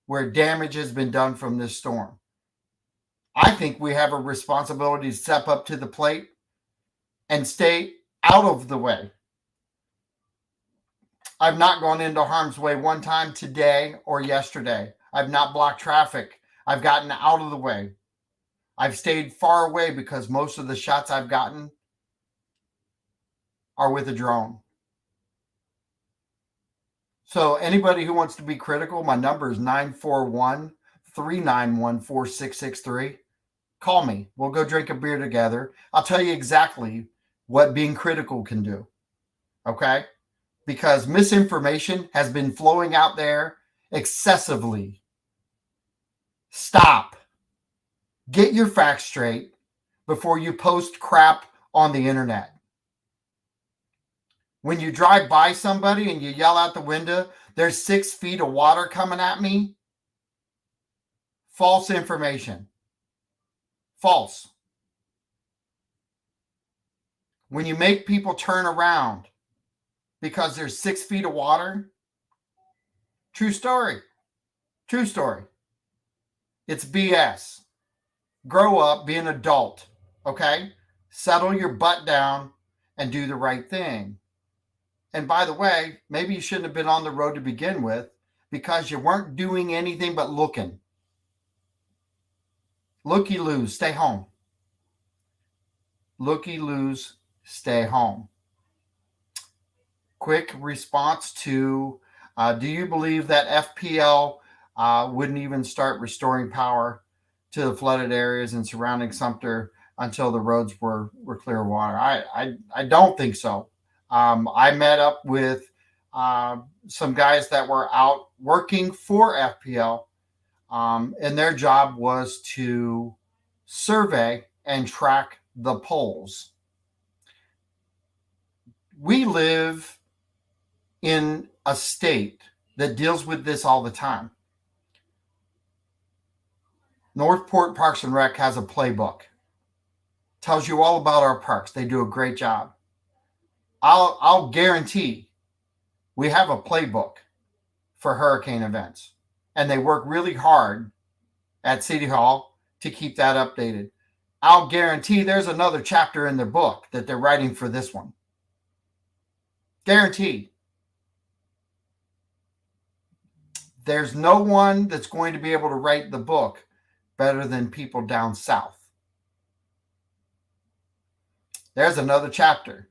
where damage has been done from this storm. I think we have a responsibility to step up to the plate and stay out of the way. I've not gone into harm's way one time today or yesterday. I've not blocked traffic. I've gotten out of the way. I've stayed far away because most of the shots I've gotten are with a drone. So anybody who wants to be critical, my number is 941-391-4663. Call me. We'll go drink a beer together. I'll tell you exactly what being critical can do. Okay? Because misinformation has been flowing out there excessively. Stop. Get your facts straight before you post crap on the internet. When you drive by somebody and you yell out the window, there's 6 feet of water coming at me. False information. False. When you make people turn around because there's 6 feet of water, true story. True story. It's BS. Grow up, be an adult, okay? Settle your butt down and do the right thing. And by the way, maybe you shouldn't have been on the road to begin with because you weren't doing anything but looking. Looky-loos, stay home. Looky-loos, stay home. Quick response to, do you believe that FPL wouldn't even start restoring power to the flooded areas and surrounding Sumter until the roads were clear of water? I don't think so. I met up with some guys that were out working for FPL, and their job was to survey and track the poles. We live in a state that deals with this all the time. Northport Parks and Rec has a playbook. Tells you all about our parks. They do a great job. I'll guarantee we have a playbook for hurricane events, and they work really hard at City Hall to keep that updated. I'll guarantee there's another chapter in their book that they're writing for this one. Guarantee. There's no one that's going to be able to write the book better than people down south. There's another chapter.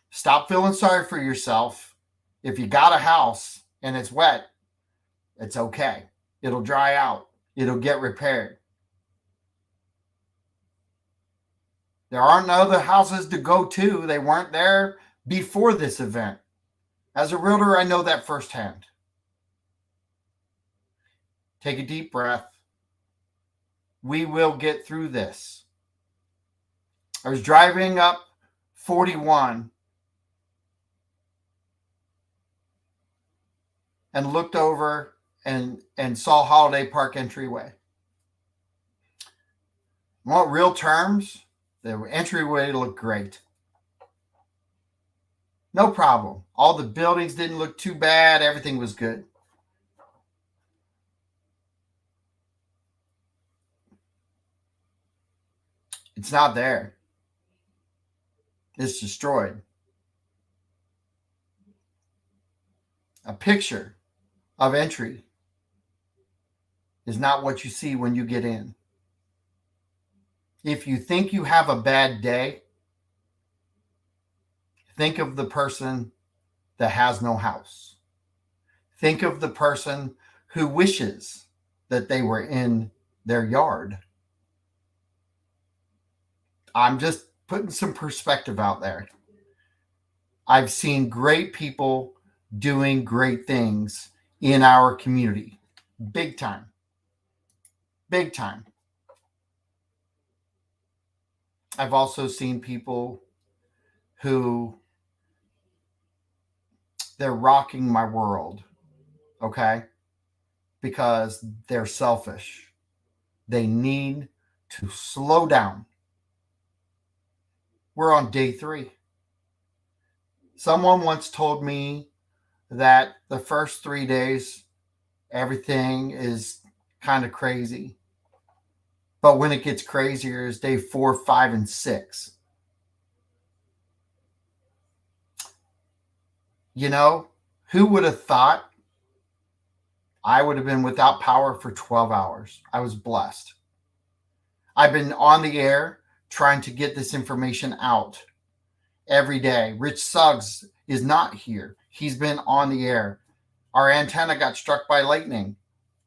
Stop feeling sorry for yourself. If you got a house and it's wet, it's okay. It'll dry out. It'll get repaired. There aren't other houses to go to. They weren't there before this event. As a realtor, I know that firsthand. Take a deep breath. We will get through this. I was driving up 41 and looked over and saw Holiday Park entryway. Want real terms? The entryway looked great. No problem. All the buildings didn't look too bad. Everything was good. It's not there. It's destroyed. A picture of entry is not what you see when you get in. If you think you have a bad day, think of the person that has no house. Think of the person who wishes that they were in their yard. I'm just putting some perspective out there. I've seen great people doing great things in our community. Big time. Big time. I've also seen people who they're rocking my world. Okay? because they're selfish. They need to slow down. We're on day 3. Someone once told me that the first 3 days, everything is kind of crazy. But when it gets crazier is day 4, 5, and 6. You know, who would have thought I would have been without power for 12 hours? I was blessed. I've been on the air trying to get this information out every day. Rich Suggs is not here. He's been on the air. Our antenna got struck by lightning.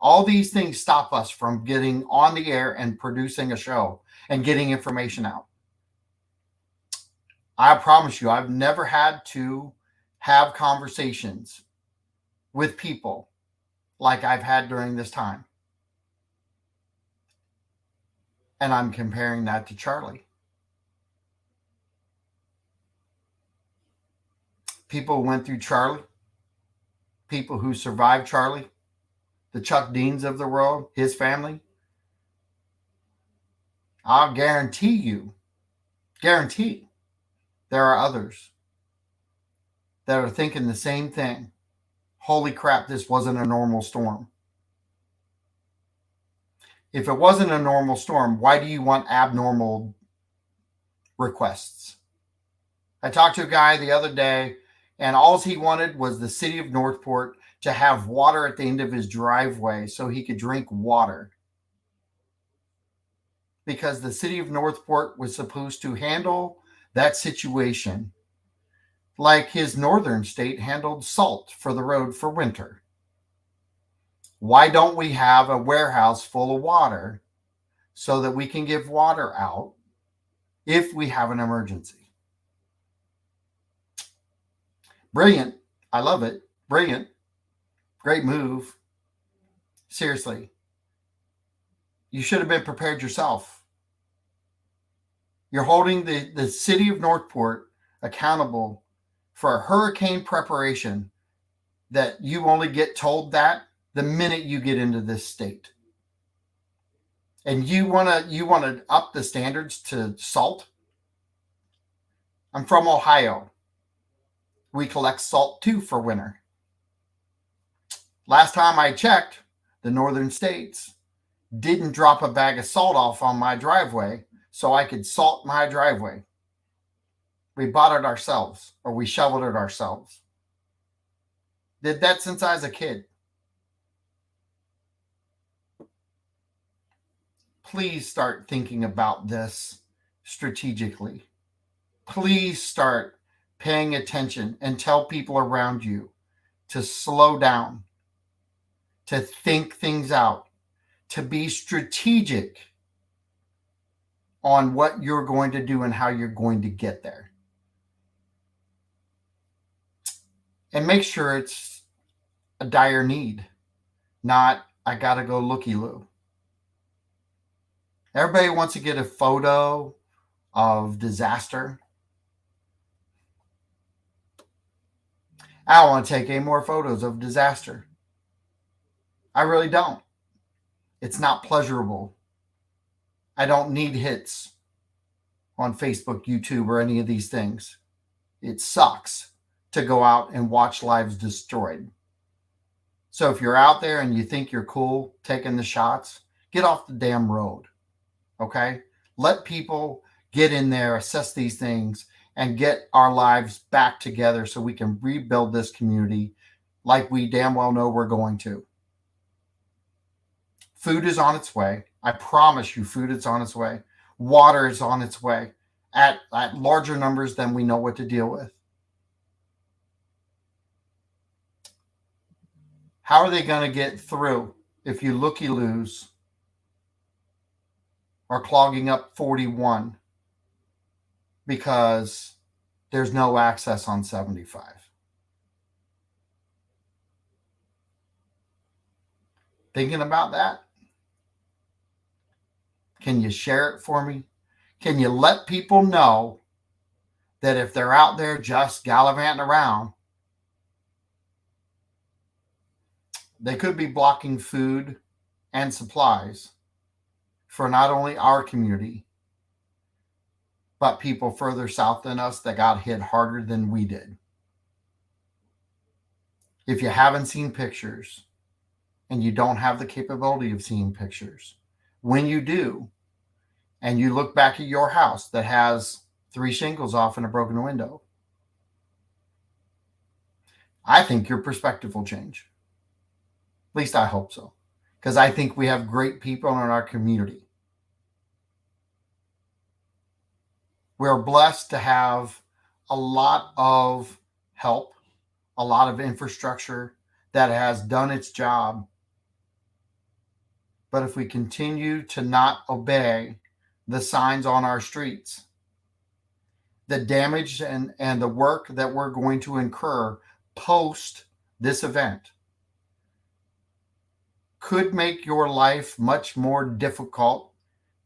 All these things stop us from getting on the air and producing a show and getting information out. I promise you, I've never had to have conversations with people like I've had during this time. And I'm comparing that to Charlie. People who went through Charlie, people who survived Charlie, the Chuck Deans of the world, his family. I'll guarantee there are others that are thinking the same thing. Holy crap, this wasn't a normal storm. If it wasn't a normal storm, why do you want abnormal requests? I talked to a guy the other day, and all he wanted was the city of Northport to have water at the end of his driveway so he could drink water. Because the city of Northport was supposed to handle that situation like his northern state handled salt for the road for winter. Why don't we have a warehouse full of water so that we can give water out if we have an emergency? Brilliant. I love it. Brilliant. Great move. Seriously. You should have been prepared yourself. You're holding the city of Northport accountable for a hurricane preparation that you only get told that the minute you get into this state. And you want to up the standards to salt? I'm from Ohio. We collect salt too for winter. Last time I checked, the northern states didn't drop a bag of salt off on my driveway so I could salt my driveway. We bought it ourselves, or we shoveled it ourselves. Did that since I was a kid. Please start thinking about this strategically. Please start paying attention and tell people around you to slow down, to think things out, to be strategic on what you're going to do and how you're going to get there. And make sure it's a dire need, not I got to go looky-loo. Everybody wants to get a photo of disaster. I don't want to take any more photos of disaster. I really don't. It's not pleasurable. I don't need hits on Facebook, YouTube, or any of these things. It sucks to go out and watch lives destroyed. So if you're out there and you think you're cool taking the shots, get off the damn road. Okay? Let people get in there, assess these things, and get our lives back together so we can rebuild this community like we damn well know we're going to. Food is on its way. I promise you, food is on its way. Water is on its way at larger numbers than we know what to deal with. How are they going to get through if you looky-loos are clogging up 41 because there's no access on 75? Thinking about that? Can you share it for me? Can you let people know that if they're out there just gallivanting around, They could be blocking food and supplies for not only our community, but people further south than us that got hit harder than we did. If you haven't seen pictures and you don't have the capability of seeing pictures, when you do, and you look back at your house that has 3 shingles off and a broken window, I think your perspective will change. At least I hope so, because I think we have great people in our community. We're blessed to have a lot of help, a lot of infrastructure that has done its job. But if we continue to not obey the signs on our streets, the damage and the work that we're going to incur post this event could make your life much more difficult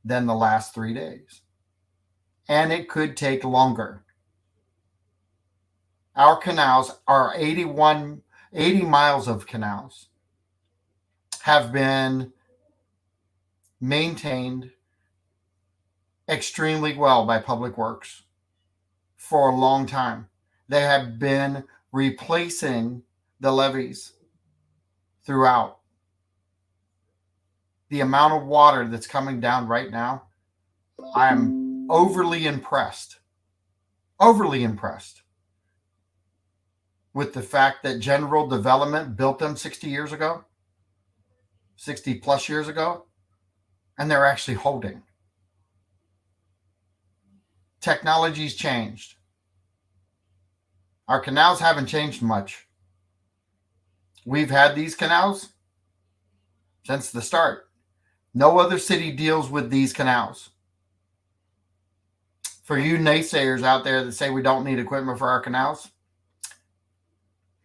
than the last 3 days. And it could take longer. Our canals, our 80 miles of canals, have been maintained extremely well by Public Works for a long time. They have been replacing the levees throughout. The amount of water that's coming down right now, I'm overly impressed with the fact that General Development built them 60 years ago, 60 plus years ago, and they're actually holding. Technology's changed. Our canals haven't changed much. We've had these canals since the start. No other city deals with these canals. For you naysayers out there that say we don't need equipment for our canals,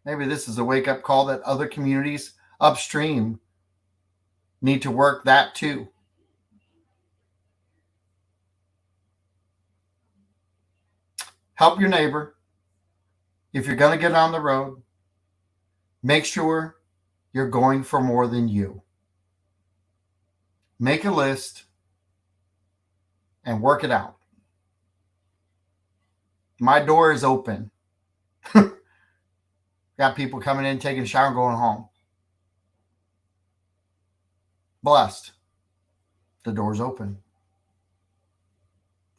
maybe this is a wake-up call that other communities upstream need to work that too. Help your neighbor. If you're going to get on the road, make sure you're going for more than you. Make a list and work it out. My door is open. Got people coming in, taking a shower, and going home. Blessed. The door's open.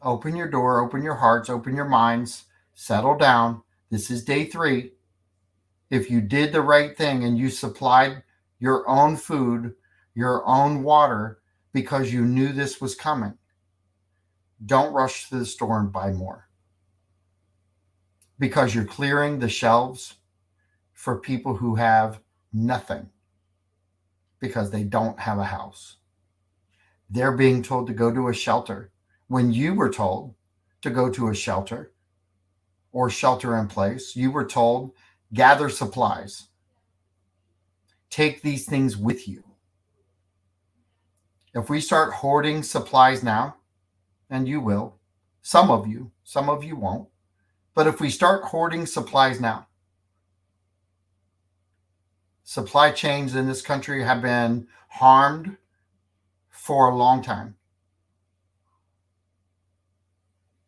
Open your door, open your hearts, open your minds, settle down. This is day 3. If you did the right thing and you supplied your own food, your own water, because you knew this was coming, don't rush to the store and buy more. Because you're clearing the shelves for people who have nothing because they don't have a house. They're being told to go to a shelter when you were told to go to a shelter or shelter in place. You were told, gather supplies. Take these things with you. If we start hoarding supplies now, and you will, some of you won't, but if we start hoarding supplies now, supply chains in this country have been harmed for a long time.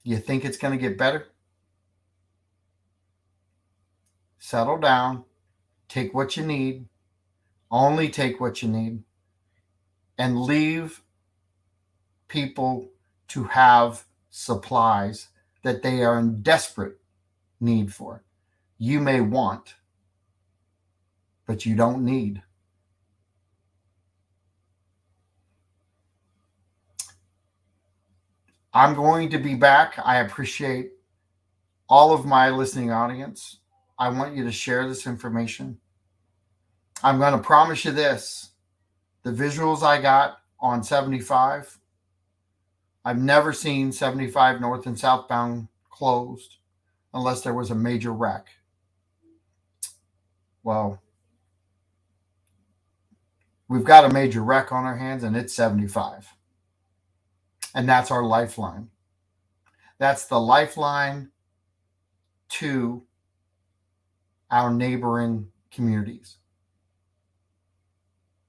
You think it's going to get better? Settle down, take what you need, only take what you need, and leave people to have supplies that they are in desperate need for. You may want, but you don't need. I'm going to be back. I appreciate all of my listening audience. I want you to share this information. I'm going to promise you this. The visuals I got on 75, I've never seen 75 north and southbound closed unless there was a major wreck. Well, we've got a major wreck on our hands, and it's 75. And that's our lifeline. That's the lifeline to our neighboring communities.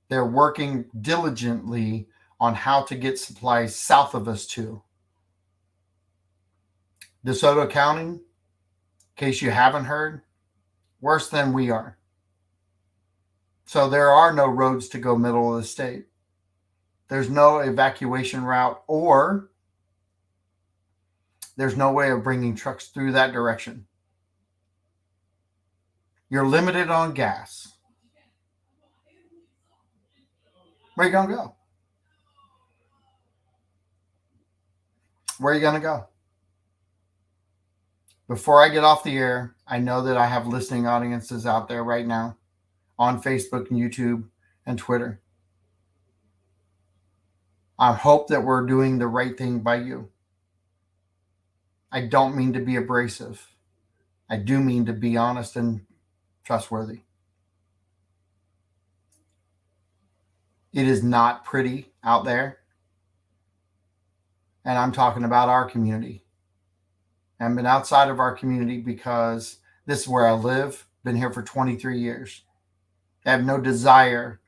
They're working diligently on how to get supplies south of us too. DeSoto County, in case you haven't heard, worse than we are. So there are no roads to go middle of the state. There's no evacuation route, or there's no way of bringing trucks through that direction. You're limited on gas. Where are you going to go? Where are you going to go? Before I get off the air, I know that I have listening audiences out there right now on Facebook and YouTube and Twitter. I hope that we're doing the right thing by you. I don't mean to be abrasive. I do mean to be honest and trustworthy. It is not pretty out there. And I'm talking about our community. I've been outside of our community because this is where I live. Been here for 23 years. I have no desire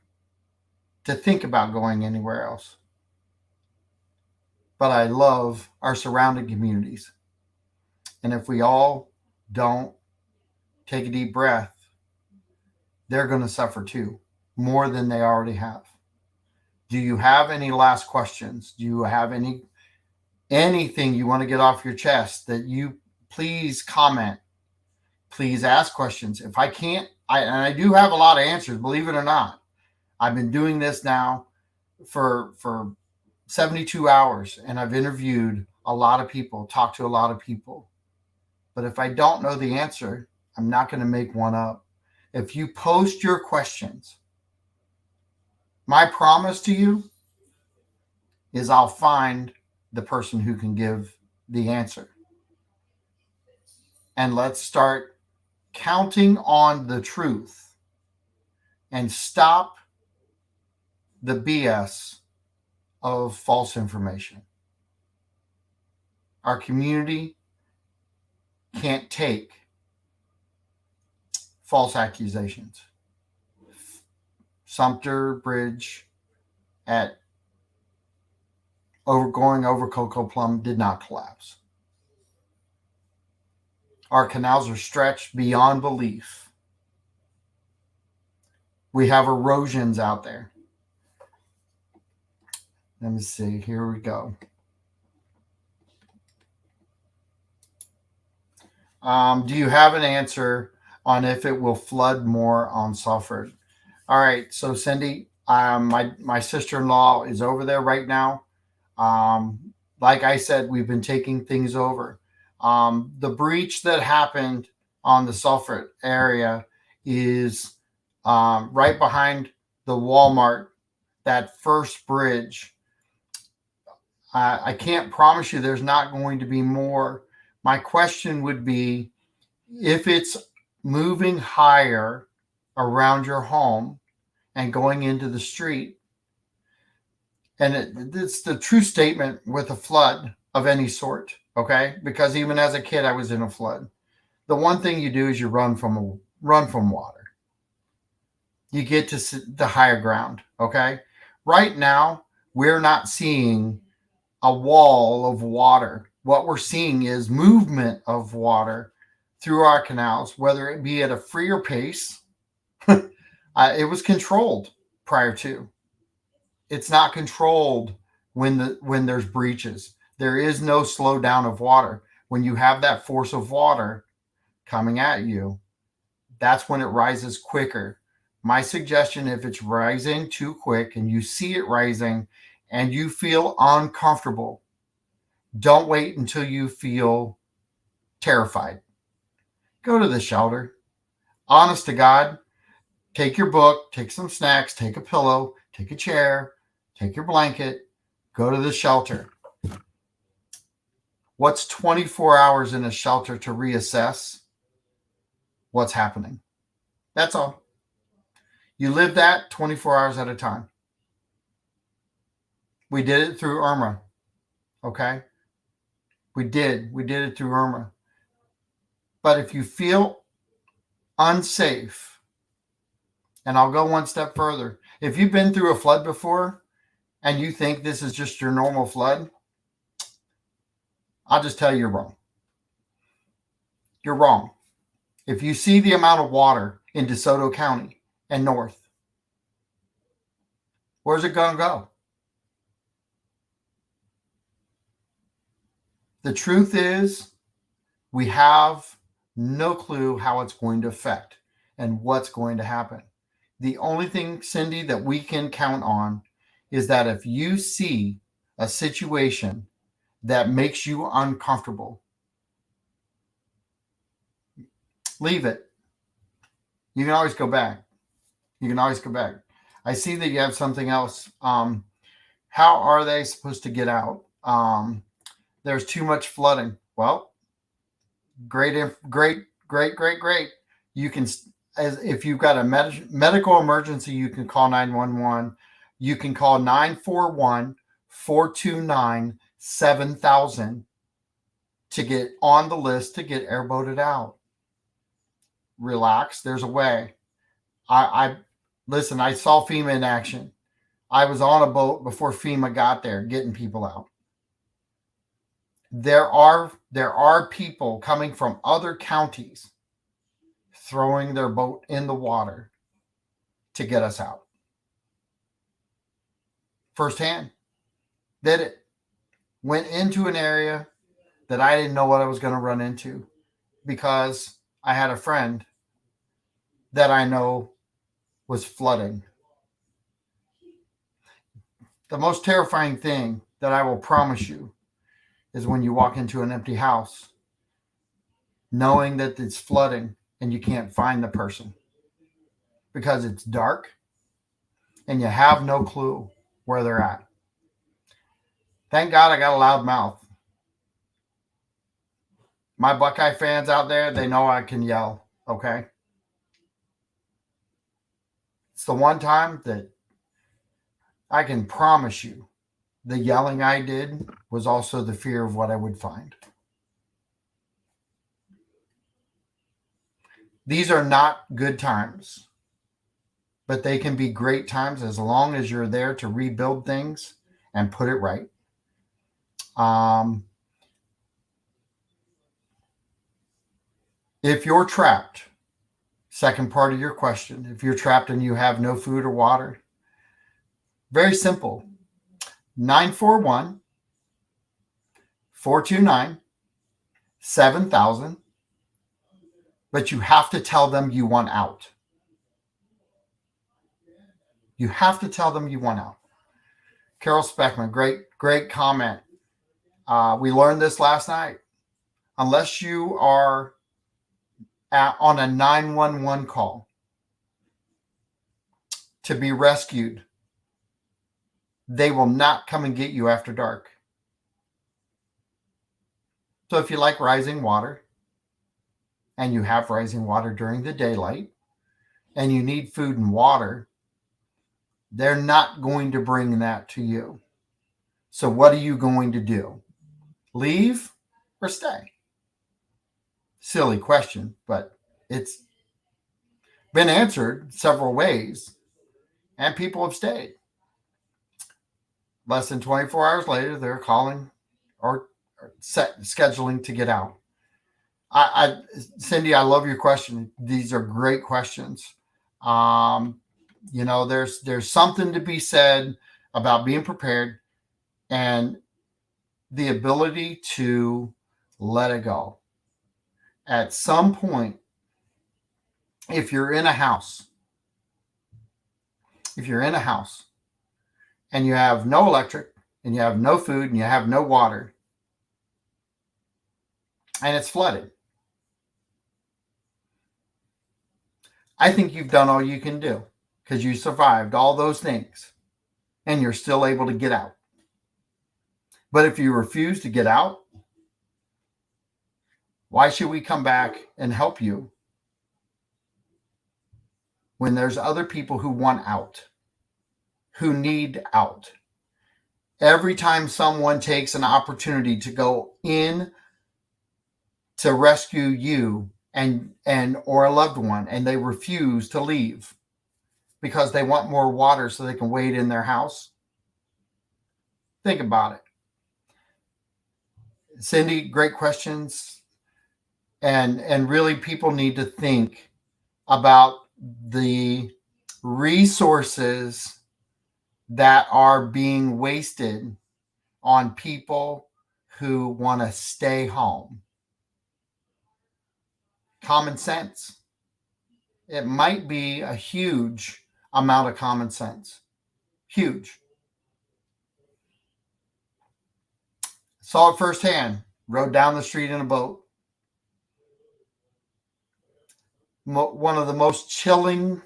to think about going anywhere else. But I love our surrounding communities. And if we all don't take a deep breath, they're going to suffer too, more than they already have. Do you have any last questions? Do you have anything you want to get off your chest that you please comment? Please ask questions. If I can't, and I do have a lot of answers, believe it or not. I've been doing this now for 72 hours, and I've interviewed a lot of people, talked to a lot of people. But if I don't know the answer, I'm not going to make one up. If you post your questions, my promise to you is I'll find the person who can give the answer. And let's start counting on the truth and stop the BS of false information. Our community can't take false accusations. Sumter Bridge going over Coco Plum did not collapse. Our canals are stretched beyond belief. We have erosions out there. Let me see. Here we go. Do you have an answer on if it will flood more on Salford? All right. So Cindy, my sister-in-law is over there right now. Like I said, we've been taking things over. The breach that happened on the Salford area is right behind the Walmart, that first bridge. I can't promise you there's not going to be more. My question would be, if it's moving higher around your home and going into the street, and it's the true statement with a flood of any sort, okay? Because even as a kid, I was in a flood. The one thing you do is you run from water. You get to the higher ground, okay? Right now, we're not seeing a wall of water. What we're seeing is movement of water through our canals, whether it be at a freer pace. It was controlled prior to. It's not controlled when there's breaches. There is no slowdown of water. When you have that force of water coming at you, that's when it rises quicker. My suggestion, if it's rising too quick and you see it rising and you feel uncomfortable, don't wait until you feel terrified. Go to the shelter. Honest to God, take your book, take some snacks, take a pillow, take a chair, take your blanket, go to the shelter. What's 24 hours in a shelter to reassess what's happening? That's all. You live that 24 hours at a time. We did it through Irma. Okay? We did it through Irma. But if you feel unsafe, and I'll go one step further, If you've been through a flood before and you think this is just your normal flood, I'll just tell you you're wrong. You're wrong. If you see the amount of water in DeSoto County and north, where's it going to go? The truth is, we have no clue how it's going to affect and what's going to happen. The only thing, Cindy, that we can count on is that if you see a situation that makes you uncomfortable, leave it. You can always go back. You can always go back. I see that you have something else. How are they supposed to get out? There's too much flooding. Well, great. You can, if you've got a medical emergency, you can call 911. You can call 941-429-7000 to get on the list to get airboated out. Relax. There's a way. Listen, I saw FEMA in action. I was on a boat before FEMA got there getting people out. There are people coming from other counties throwing their boat in the water to get us out. Firsthand. Did it. Went into an area that I didn't know what I was going to run into because I had a friend that I know was flooding. The most terrifying thing that I will promise you is when you walk into an empty house, knowing that it's flooding and you can't find the person because it's dark and you have no clue where they're at. Thank God I got a loud mouth. My Buckeye fans out there, they know I can yell, okay? It's the one time that I can promise you the yelling I did was also the fear of what I would find. These are not good times, but they can be great times as long as you're there to rebuild things and put it right. If you're trapped, second part of your question, if you're trapped and you have no food or water, very simple. 941-429-7000, but you have to tell them you want out. You have to tell them you want out. Carol Speckman, great comment. We learned this last night. Unless you are on a 911 call to be rescued, they will not come and get you after dark. So if you like rising water and you have rising water during the daylight and you need food and water, they're not going to bring that to you. So what are you going to do? Leave or stay? Silly question, but it's been answered several ways and people have stayed. Less than 24 hours later, they're calling or scheduling to get out. Cindy, I love your question. These are great questions. There's something to be said about being prepared and the ability to let it go. At some point, if you're in a house and you have no electric and you have no food and you have no water and it's flooded, I think you've done all you can do because you survived all those things and you're still able to get out. But if you refuse to get out, why should we come back and help you when there's other people who want out, who need out? Every time someone takes an opportunity to go in to rescue you and or a loved one and they refuse to leave because they want more water so they can wade in their house? Think about it. Cindy, great questions. And really people need to think about the resources that are being wasted on people who want to stay home. Common sense. It might be a huge amount of common sense. Huge. Saw it firsthand. Rode down the street in a boat. One of the most chilling,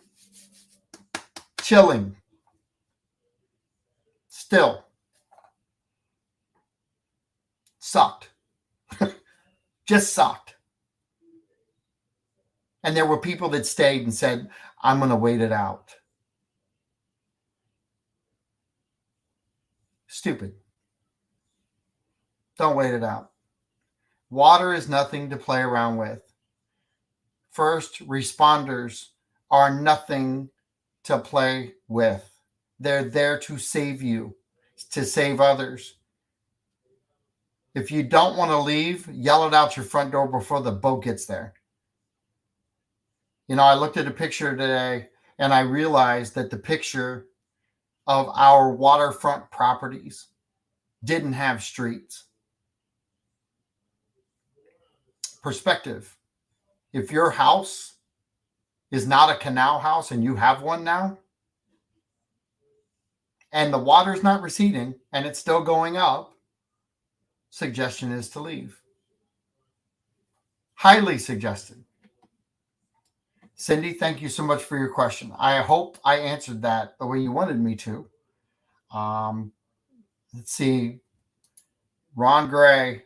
still sucked. Just sucked. And there were people that stayed and said, I'm going to wait it out. Stupid. Don't wait it out. Water is nothing to play around with. First responders are nothing to play with. They're there to save you, to save others. If you don't want to leave, yell it out your front door before the boat gets there. You know, I looked at a picture today and I realized that the picture of our waterfront properties didn't have streets. Perspective. If your house is not a canal house and you have one now, and the water's not receding and it's still going up, suggestion is to leave. Highly suggested. Cindy, thank you so much for your question. I hope I answered that the way you wanted me to. Let's see. Ron Gray,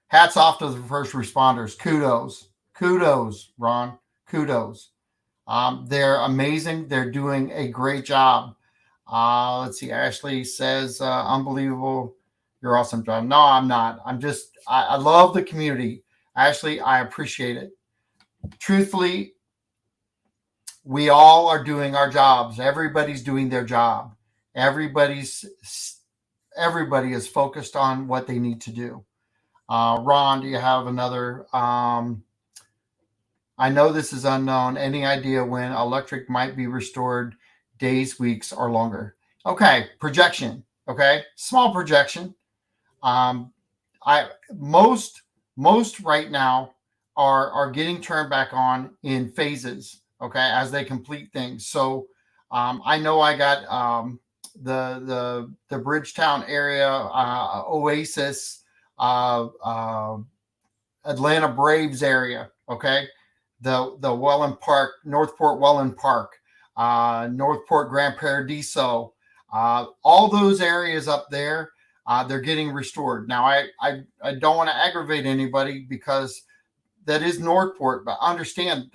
hats off to the first responders. Kudos, Ron. Kudos. They're amazing. They're doing a great job. Let's see. Ashley says, unbelievable. You're awesome, John. No, I'm not. I love the community. Ashley, I appreciate it. Truthfully, we all are doing our jobs. Everybody's doing their job. Everybody is focused on what they need to do. Ron, do you have another? I know this is unknown. Any idea when electric might be restored? Days, weeks, or longer? Okay, projection. Okay, small projection. Most right now are getting turned back on in phases. Okay, as they complete things. So I know I got the Bridgetown area, Oasis, Atlanta Braves area. Okay, the Welland Park, Northport Welland Park, Northport Grand Paradiso, all those areas up there, they're getting restored. Now I don't want to aggravate anybody because that is Northport, but understand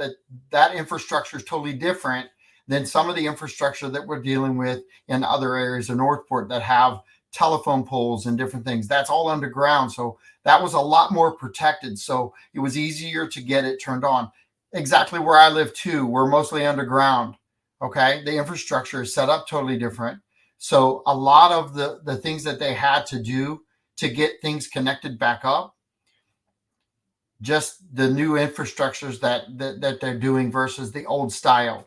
that infrastructure is totally different than some of the infrastructure that we're dealing with in other areas of Northport that have telephone poles and different things. That's all underground. So that was a lot more protected. So it was easier to get it turned on. Exactly where I live too. We're mostly underground. Okay. The infrastructure is set up totally different. So a lot of the things that they had to do to get things connected back up, just the new infrastructures that they're doing versus the old style.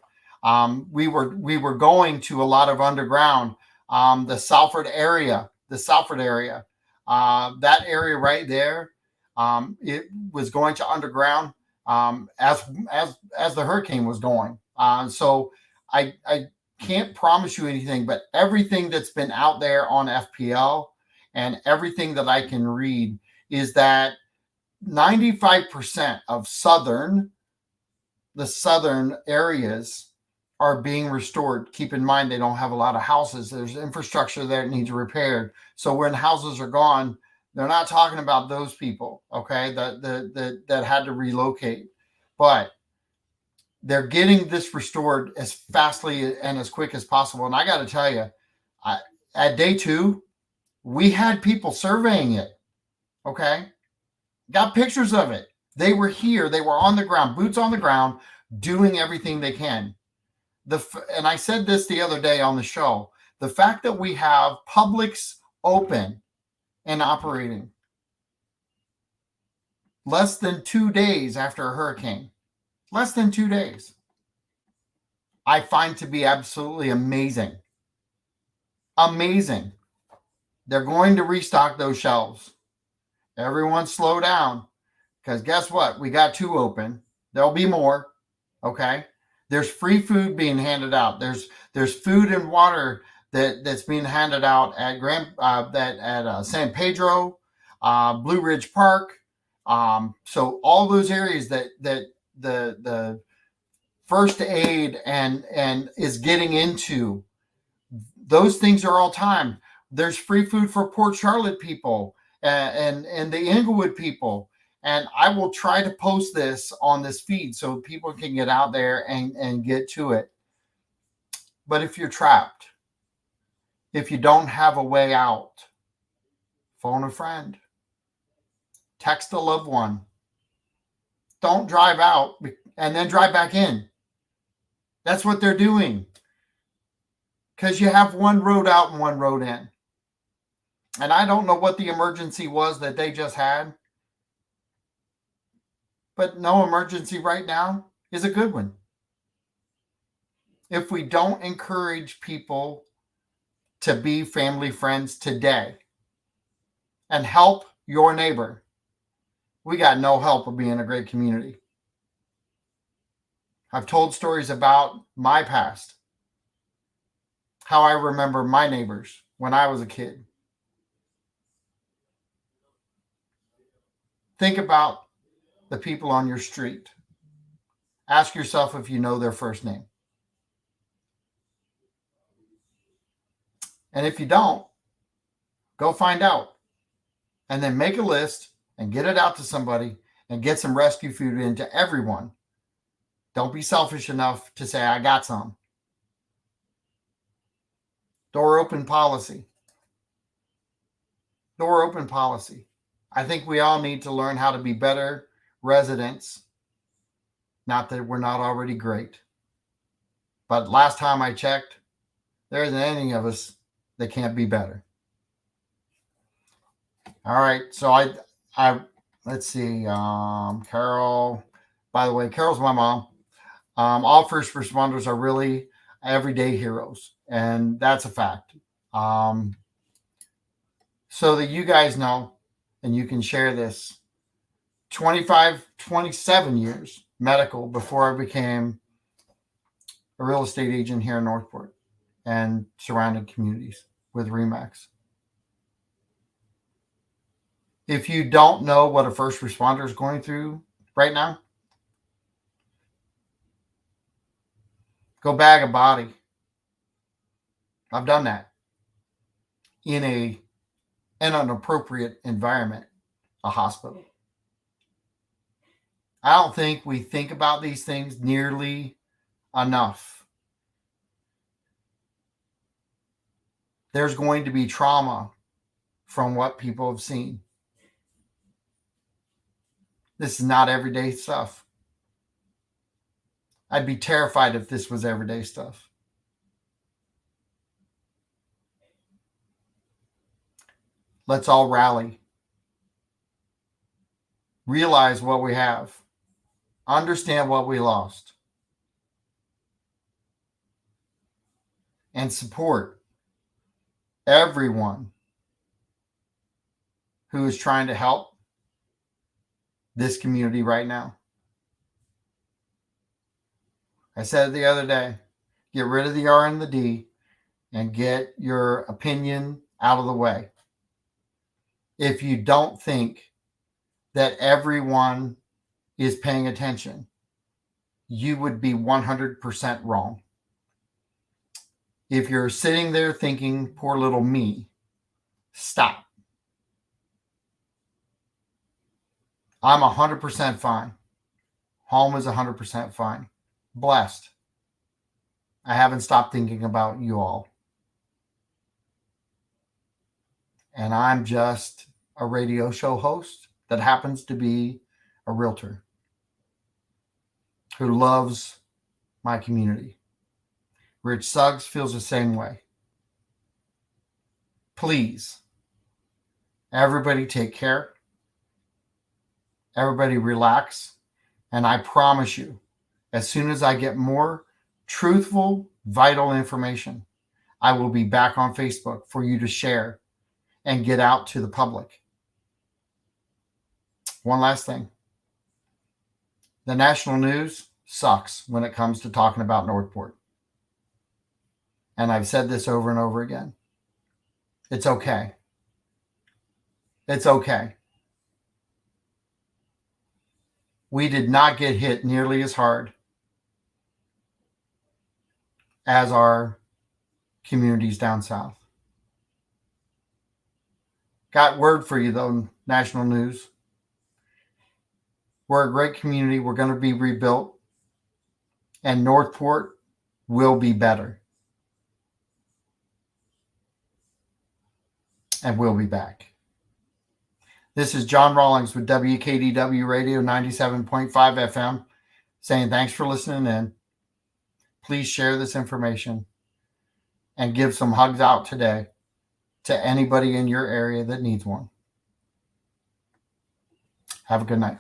We were going to a lot of underground, the Salford area, that area right there. It was going to underground as the hurricane was going. So I can't promise you anything, but everything that's been out there on FPL and everything that I can read is that 95% of the southern areas are being restored. Keep in mind, they don't have a lot of houses. There's infrastructure that needs repaired. So when houses are gone, they're not talking about those people, okay, that had to relocate. But they're getting this restored as fastly and as quick as possible. And I got to tell you, at day 2, we had people surveying it, okay? Got pictures of it. They were here. They were on the ground, boots on the ground, doing everything they can. And I said this the other day on the show, the fact that we have Publix open and operating less than 2 days after a hurricane, less than 2 days, I find to be absolutely amazing. Amazing. They're going to restock those shelves. Everyone slow down, because guess what? We got 2 open. There'll be more. Okay. There's free food being handed out. There's food and water that's being handed out at San Pedro, Blue Ridge Park. So all those areas that the first aid and is getting into, those things are all time. There's free food for Port Charlotte people and the Inglewood people. And I will try to post this on this feed so people can get out there and get to it. But if you're trapped, if you don't have a way out, phone a friend, text a loved one. Don't drive out and then drive back in. That's what they're doing. Because you have one road out and one road in. And I don't know what the emergency was that they just had. But no emergency right now is a good one. If we don't encourage people to be family friends today and help your neighbor, we got no help of being a great community. I've told stories about my past, how I remember my neighbors when I was a kid. Think about the people on your street. Ask yourself if you know their first name. And if you don't, go find out. And then make a list and get it out to somebody and get some rescue food into everyone. Don't be selfish enough to say, I got some. Door open policy. Door open policy. I think we all need to learn how to be better residents. Not that we're not already great. But last time I checked, there isn't any of us that can't be better. All right. So I let's see. Carol, by the way, Carol's my mom. All first responders are really everyday heroes, and that's a fact. So that you guys know, and you can share this, 27 years medical before I became a real estate agent here in Northport and surrounding communities with RE/MAX. If you don't know what a first responder is going through right now, go bag a body. I've done that in an appropriate environment, a hospital. I don't think we think about these things nearly enough. There's going to be trauma from what people have seen. This is not everyday stuff. I'd be terrified if this was everyday stuff. Let's all rally. Realize what we have. Understand what we lost. And support everyone who is trying to help this community right now. I said it the other day, get rid of the R and the D and get your opinion out of the way. If you don't think that everyone is paying attention, you would be 100% wrong. If you're sitting there thinking, poor little me, stop. I'm 100% fine. Home is 100% fine. Blessed. I haven't stopped thinking about you all. And I'm just a radio show host that happens to be a realtor who loves my community. Rich Suggs feels the same way. Please, everybody take care. Everybody relax. And I promise you, as soon as I get more truthful, vital information, I will be back on Facebook for you to share and get out to the public. One last thing. The national news sucks when it comes to talking about Northport. And I've said this over and over again. It's okay. It's okay. We did not get hit nearly as hard as our communities down south. Got word for you though, national news. We're a great community. We're going to be rebuilt. And Northport will be better. And we'll be back. This is John Rawlings with WKDW Radio 97.5 FM saying thanks for listening in. Please share this information and give some hugs out today to anybody in your area that needs one. Have a good night.